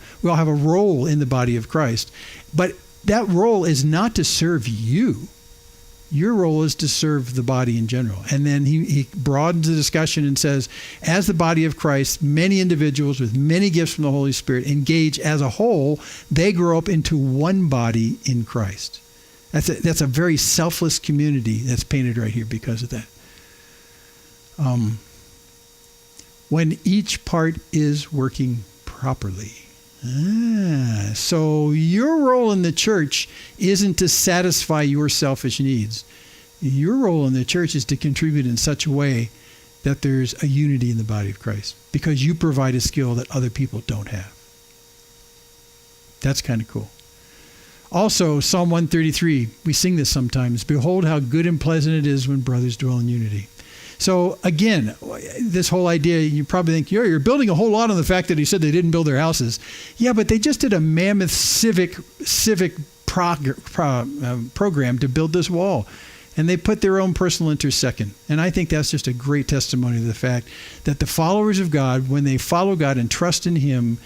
A: role in the body of Christ, but that role is not to serve you. Your role is to serve the body in general. And then he broadens the discussion and says, as the body of Christ, many individuals with many gifts from the Holy Spirit engage as a whole, they grow up into one body in Christ. That's a very selfless community that's painted right here because of that. When each part is working properly. So your role in the church isn't to satisfy your selfish needs. Your role in the church is to contribute in such a way that there's a unity in the body of Christ because you provide a skill that other people don't have. That's kind of cool. Also, Psalm 133, we sing this sometimes. Behold how good and pleasant it is when brothers dwell in unity. So again, this whole idea, you probably think, you're building a whole lot on the fact that he said they didn't build their houses. Yeah, but they just did a mammoth civic program to build this wall. And they put their own personal interest second. And I think that's just a great testimony to the fact that the followers of God, when they follow God and trust in him,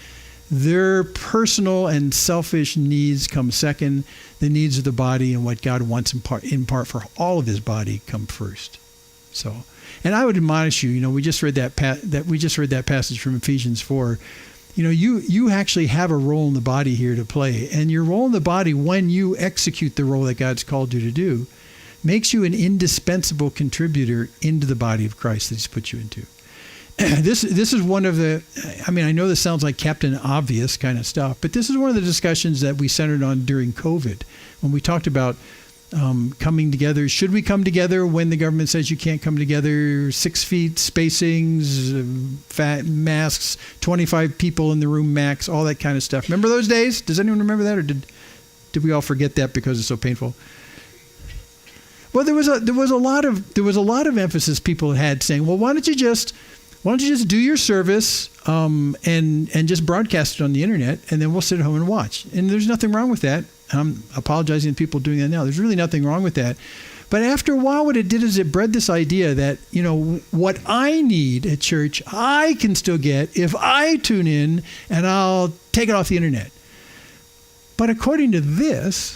A: their personal and selfish needs come second. The needs of the body and what God wants in part for all of his body come first. So, and I would admonish you, we just read that passage from Ephesians 4. You actually have a role in the body here to play. And your role in the body, when you execute the role that God's called you to do, makes you an indispensable contributor into the body of Christ that he's put you into. This is one of the, I know this sounds like Captain Obvious kind of stuff, but this is one of the discussions that we centered on during COVID when we talked about coming together. Should we come together when the government says you can't come together? 6 feet spacings, fat masks, 25 people in the room max, all that kind of stuff. Remember those days? Does anyone remember that, or did we all forget that because it's so painful? Well, there was a lot of emphasis people had saying, well, why don't you just do your service and just broadcast it on the internet, and then we'll sit at home and watch. And there's nothing wrong with that. I'm apologizing to people doing that now. There's really nothing wrong with that. But after a while, what it did is it bred this idea that, what I need at church, I can still get if I tune in and I'll take it off the internet. But according to this,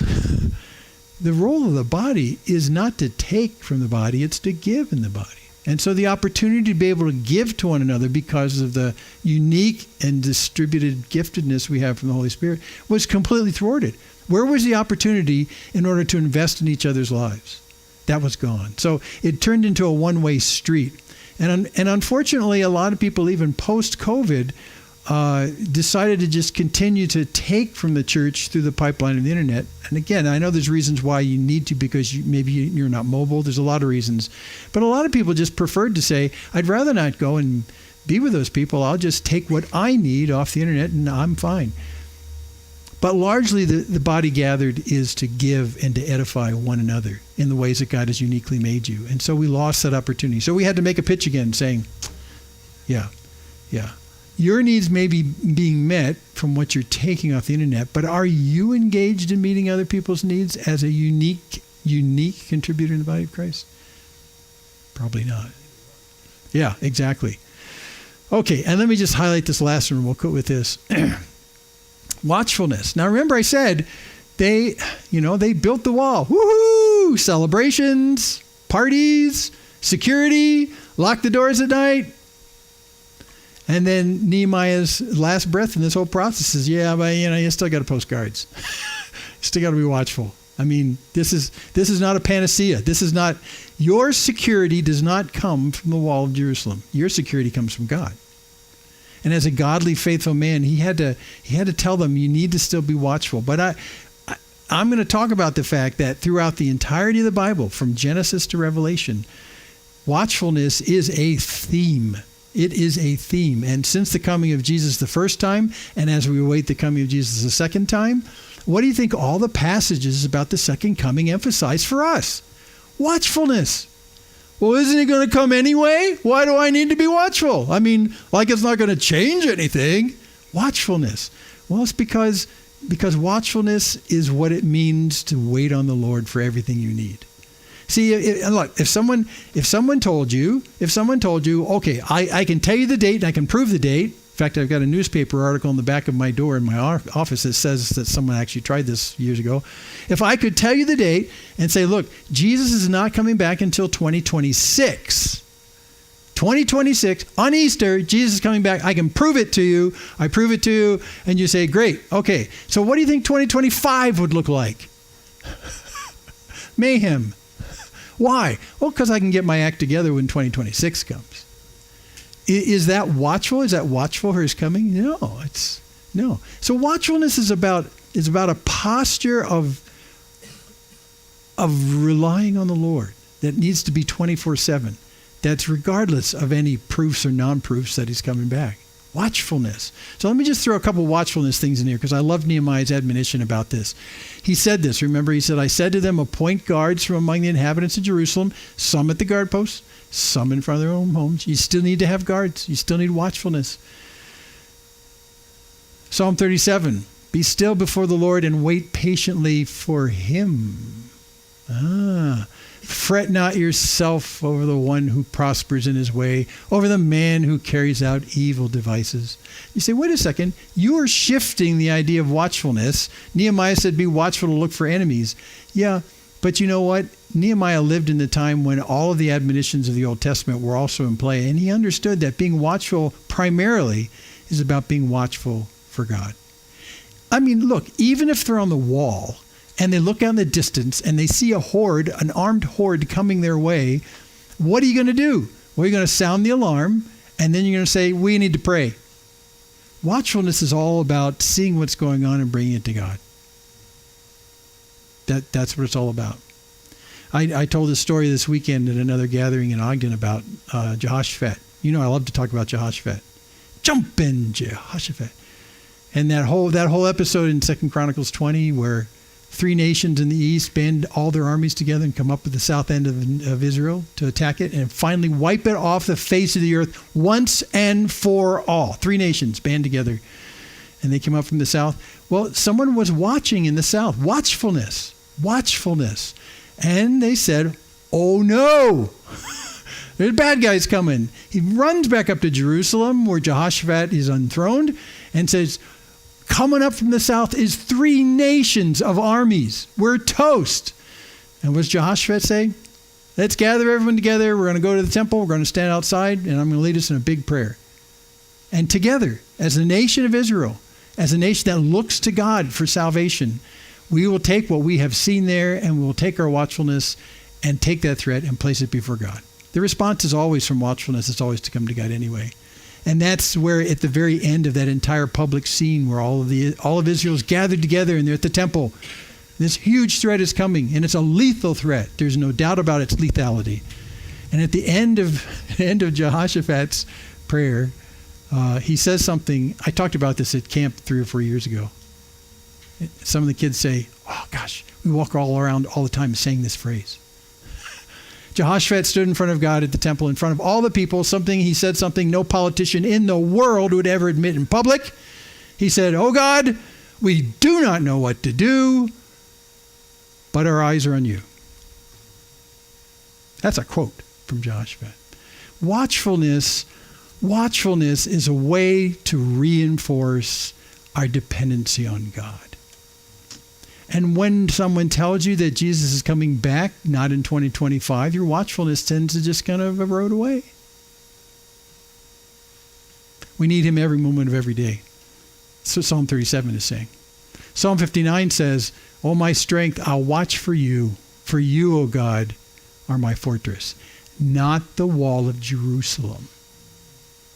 A: the role of the body is not to take from the body, it's to give in the body. And so the opportunity to be able to give to one another because of the unique and distributed giftedness we have from the Holy Spirit was completely thwarted. Where was the opportunity in order to invest in each other's lives? That was gone. So it turned into a one-way street. And unfortunately, a lot of people, even post-COVID, decided to just continue to take from the church through the pipeline of the internet. And again, I know there's reasons why you need to, because maybe you're not mobile. There's a lot of reasons. But a lot of people just preferred to say, I'd rather not go and be with those people. I'll just take what I need off the internet and I'm fine. But largely the body gathered is to give and to edify one another in the ways that God has uniquely made you. And so we lost that opportunity. So we had to make a pitch again saying, yeah. Your needs may be being met from what you're taking off the internet, but are you engaged in meeting other people's needs as a unique contributor in the body of Christ? Probably not. Yeah, exactly. Okay, and let me just highlight this last one. We'll quit with this. Watchfulness. Now remember I said they built the wall. Woohoo! Celebrations, parties, security, lock the doors at night. And then Nehemiah's last breath in this whole process is, but you still got to post guards. You still got to be watchful. This is not a panacea. This is not, your security does not come from the wall of Jerusalem. Your security comes from God. And as a godly, faithful man, he had to tell them, you need to still be watchful. But I'm going to talk about the fact that throughout the entirety of the Bible, from Genesis to Revelation, watchfulness is a theme. It is a theme. And since the coming of Jesus the first time, and as we await the coming of Jesus the second time, what do you think all the passages about the second coming emphasize for us? Watchfulness. Well, isn't he going to come anyway? Why do I need to be watchful? Like it's not going to change anything. Watchfulness. Well, it's because watchfulness is what it means to wait on the Lord for everything you need. See, look, if someone told you, okay, I can tell you the date and I can prove the date, In fact, I've got a newspaper article in the back of my door in my office that says that someone actually tried this years ago. If I could tell you the date and say, look, Jesus is not coming back until 2026. 2026, on Easter, Jesus is coming back. I can prove it to you. I prove it to you. And you say, great. Okay. So what do you think 2025 would look like? Mayhem. Why? Well, because I can get my act together when 2026 comes. Is that watchful? Is that watchful for his coming? No, it's no. So watchfulness is about a posture of relying on the Lord that needs to be 24/7. That's regardless of any proofs or non-proofs that he's coming back. Watchfulness. So let me just throw a couple watchfulness things in here because I love Nehemiah's admonition about this. He said this, remember, he said, I said to them, appoint guards from among the inhabitants of Jerusalem, some at the guard posts, some in front of their own homes. You still need to have guards. You still need watchfulness. Psalm 37, be still before the Lord and wait patiently for him. Fret not yourself over the one who prospers in his way, over the man who carries out evil devices. You say, wait a second, you are shifting the idea of watchfulness. Nehemiah said, be watchful to look for enemies. Yeah, but you know what? Nehemiah lived in the time when all of the admonitions of the Old Testament were also in play, and he understood that being watchful primarily is about being watchful for God. I mean, look, even if they're on the wall, and they look out in the distance and they see a horde, an armed horde coming their way, what are you going to do? Well, you're going to sound the alarm, and then you're going to say, we need to pray. Watchfulness is all about seeing what's going on and bringing it to God. That's what it's all about. I told this story this weekend at another gathering in Ogden about Jehoshaphat. You know I love to talk about Jehoshaphat. Jump in, Jehoshaphat. And that whole episode in 2 Chronicles 20 where 3 nations in the east band all their armies together and come up at the south end of Israel to attack it and finally wipe it off the face of the earth once and for all. 3 nations band together and they came up from the south. Well, someone was watching in the south. Watchfulness. And they said, oh no, there's bad guys coming. He runs back up to Jerusalem where Jehoshaphat is enthroned and says, coming up from the south is 3 nations of armies. We're toast. And what does Jehoshaphat say? Let's gather everyone together. We're going to go to the temple. We're going to stand outside, and I'm going to lead us in a big prayer. And together, as a nation of Israel, as a nation that looks to God for salvation, we will take what we have seen there, and we will take our watchfulness and take that threat and place it before God. The response is always from watchfulness. It's always to come to God anyway. And that's where at the very end of that entire public scene where all of Israel is gathered together and they're at the temple, this huge threat is coming, and it's a lethal threat. There's no doubt about its lethality. And at the end of Jehoshaphat's prayer, he says something. I talked about this at camp 3 or 4 years ago. Some of the kids say, oh gosh, we walk all around all the time saying this phrase. Jehoshaphat stood in front of God at the temple in front of all the people. He said something no politician in the world would ever admit in public. He said, oh God, we do not know what to do, but our eyes are on you. That's a quote from Jehoshaphat. Watchfulness is a way to reinforce our dependency on God. And when someone tells you that Jesus is coming back, not in 2025, your watchfulness tends to just kind of erode away. We need him every moment of every day. That's what Psalm 37 is saying. Psalm 59 says, O my strength, I'll watch for you, O God, are my fortress, not the wall of Jerusalem.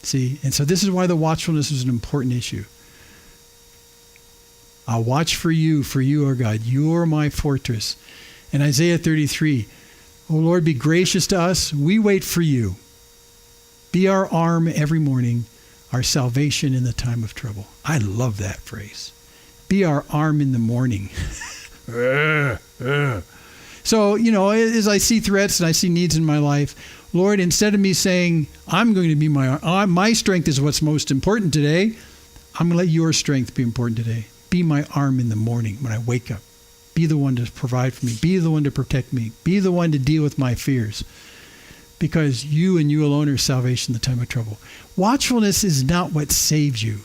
A: See, and so this is why the watchfulness is an important issue. I'll watch for you, O God. You are my fortress. And Isaiah 33, O Lord, be gracious to us. We wait for you. Be our arm every morning, our salvation in the time of trouble. I love that phrase. Be our arm in the morning. So, as I see threats and I see needs in my life, Lord, instead of me saying, I'm going to be my strength is what's most important today, I'm going to let your strength be important today. Be my arm in the morning when I wake up. Be the one to provide for me. Be the one to protect me. Be the one to deal with my fears. because you and you alone are salvation in the time of trouble. Watchfulness is not what saves you,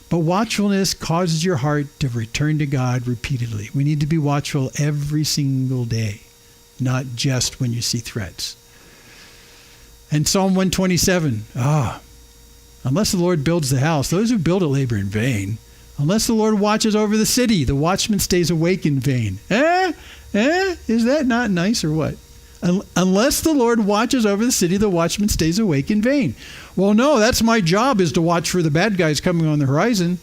A: but watchfulness causes your heart to return to God repeatedly. We need to be watchful every single day, not just when you see threats. And Psalm 127, unless the Lord builds the house, those who build it labor in vain. Unless the Lord watches over the city, the watchman stays awake in vain. Is that not nice or what? Unless the Lord watches over the city, the watchman stays awake in vain. Well, no, that's my job, is to watch for the bad guys coming on the horizon.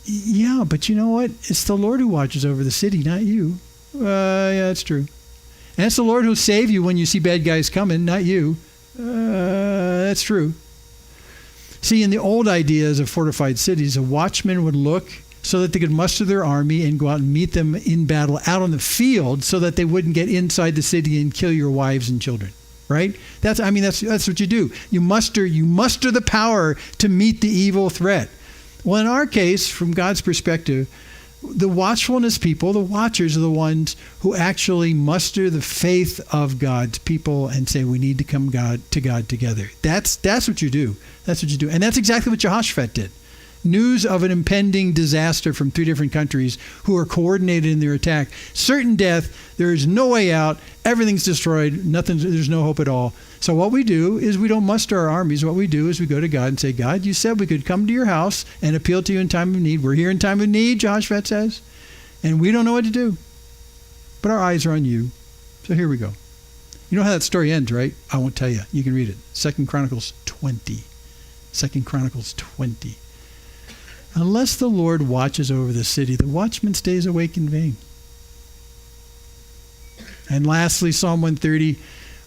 A: Yeah, but you know what? It's the Lord who watches over the city, not you. Yeah, that's true. And it's the Lord who'll save you when you see bad guys coming, not you. That's true. See, in the old ideas of fortified cities, a watchman would look so that they could muster their army and go out and meet them in battle out on the field, so that they wouldn't get inside the city and kill your wives and children. Right? That's what you do. You muster the power to meet the evil threat. Well, in our case, from God's perspective, the watchfulness people, the watchers, are the ones who actually muster the faith of God's people and say, we need to come to God together. That's what you do. That's what you do. And that's exactly what Jehoshaphat did. News of an impending disaster from 3 different countries who are coordinated in their attack. Certain death. There is no way out. Everything's destroyed. There's no hope at all. So what we do is we don't muster our armies. What we do is we go to God and say, God, you said we could come to your house and appeal to you in time of need. We're here in time of need, Jehoshaphat says, and we don't know what to do. But our eyes are on you. So here we go. You know how that story ends, right? I won't tell you. You can read it. 2 Chronicles 20. 2 Chronicles 20. Unless the Lord watches over the city, the watchman stays awake in vain. And lastly, Psalm 130,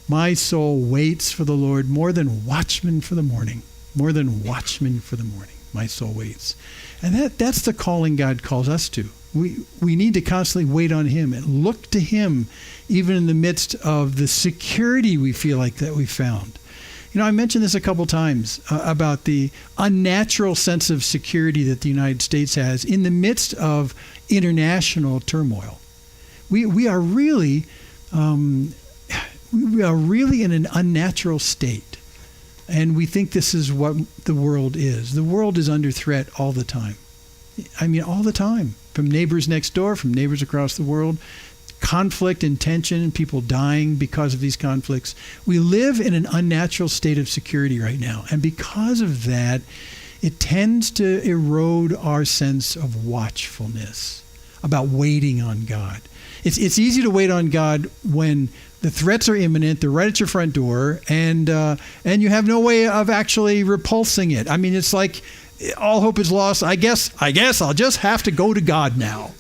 A: my soul waits for the Lord more than watchmen for the morning. More than watchmen for the morning. My soul waits. And that's the calling God calls us to. We need to constantly wait on him and look to him, even in the midst of the security we feel like that we found. You know, I mentioned this a couple times about the unnatural sense of security that the United States has in the midst of international turmoil. We are really in an unnatural state, and we think this is what the world is. The world is under threat all the time. I mean, all the time, from neighbors next door, from neighbors across the world. Conflict and tension and people dying because of these conflicts. We live in an unnatural state of security right now. And because of that, it tends to erode our sense of watchfulness, about waiting on God. It's easy to wait on God when the threats are imminent, they're right at your front door, and you have no way of actually repulsing it. I mean, it's like all hope is lost. I guess I'll just have to go to God now.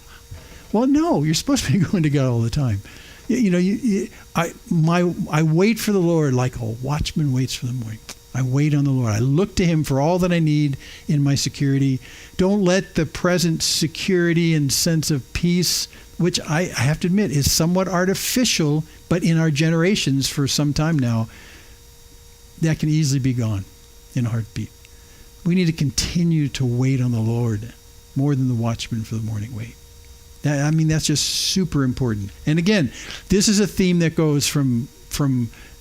A: Well, no, you're supposed to be going to God all the time. I wait for the Lord like a watchman waits for the morning. I wait on the Lord. I look to him for all that I need in my security. Don't let the present security and sense of peace, which I have to admit is somewhat artificial, but in our generations for some time now, that can easily be gone in a heartbeat. We need to continue to wait on the Lord more than the watchman for the morning wait. I mean, that's just super important. And again, this is a theme that goes from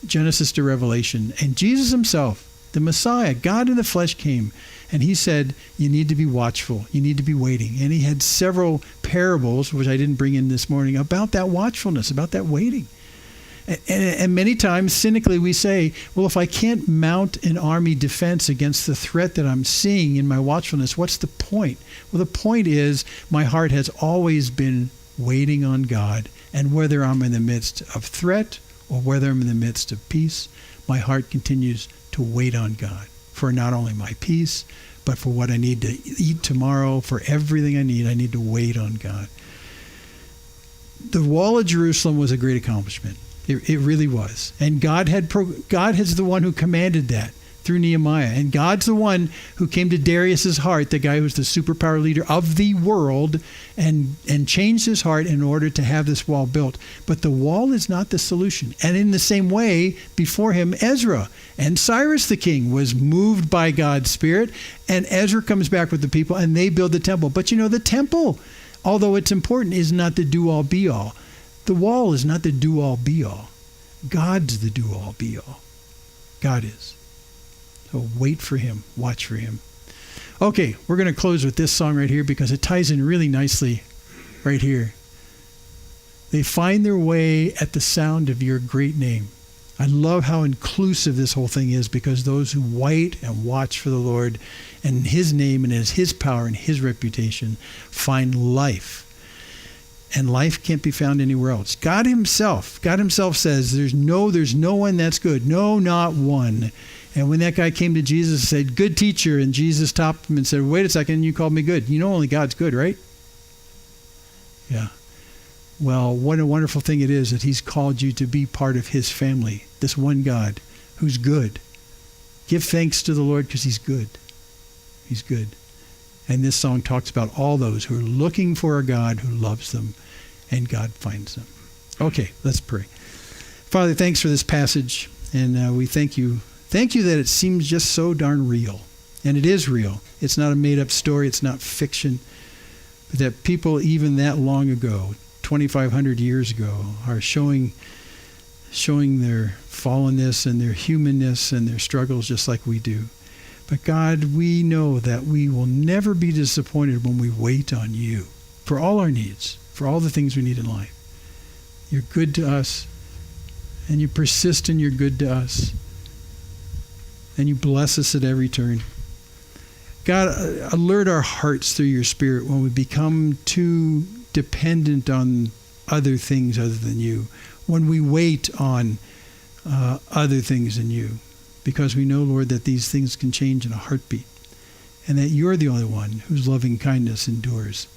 A: Genesis to Revelation. And Jesus himself, the Messiah, God in the flesh, came and he said, you need to be watchful. You need to be waiting. And he had several parables, which I didn't bring in this morning, about that watchfulness, about that waiting. And many times, cynically, we say, well, if I can't mount an army defense against the threat that I'm seeing in my watchfulness, what's the point? Well, the point is my heart has always been waiting on God. And whether I'm in the midst of threat or whether I'm in the midst of peace, my heart continues to wait on God for not only my peace, but for what I need to eat tomorrow, for everything I need to wait on God. The wall of Jerusalem was a great accomplishment. It really was. And God is the one who commanded that through Nehemiah. And God's the one who came to Darius's heart, the guy who's the superpower leader of the world, and changed his heart in order to have this wall built. But the wall is not the solution. And in the same way, before him, Ezra and Cyrus the king was moved by God's Spirit. And Ezra comes back with the people and they build the temple. But you know, the temple, although it's important, is not the do-all be-all. The wall is not the do-all be-all. God's the do-all be-all. God is. So wait for him. Watch for him. Okay, we're going to close with this song right here because it ties in really nicely right here. They find their way at the sound of your great name. I love how inclusive this whole thing is, because those who wait and watch for the Lord and his name and his power and his reputation find life. And life can't be found anywhere else. God himself says there's no one that's good. No, not one. And when that guy came to Jesus and said, "Good teacher," and Jesus stopped him and said, "Wait a second, you called me good. You know only God's good, right?" Yeah. Well, what a wonderful thing it is that he's called you to be part of his family, this one God who's good. Give thanks to the Lord because he's good. He's good. And this song talks about all those who are looking for a God who loves them, and God finds them. Okay, let's pray. Father, thanks for this passage, and we thank you. Thank you that it seems just so darn real. And it is real. It's not a made-up story. It's not fiction. But that people even that long ago, 2,500 years ago, are showing their fallenness and their humanness and their struggles just like we do. But God, we know that we will never be disappointed when we wait on you for all our needs, for all the things we need in life. You're good to us, and you persist in your good to us, and you bless us at every turn. God, alert our hearts through your Spirit when we become too dependent on other things other than you, when we wait on other things than you, because we know, Lord, that these things can change in a heartbeat, and that you're the only one whose loving kindness endures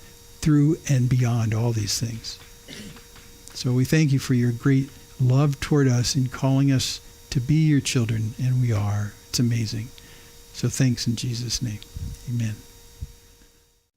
A: through and beyond all these things. So we thank you for your great love toward us in calling us to be your children, and we are. It's amazing. So thanks in Jesus' name. Amen.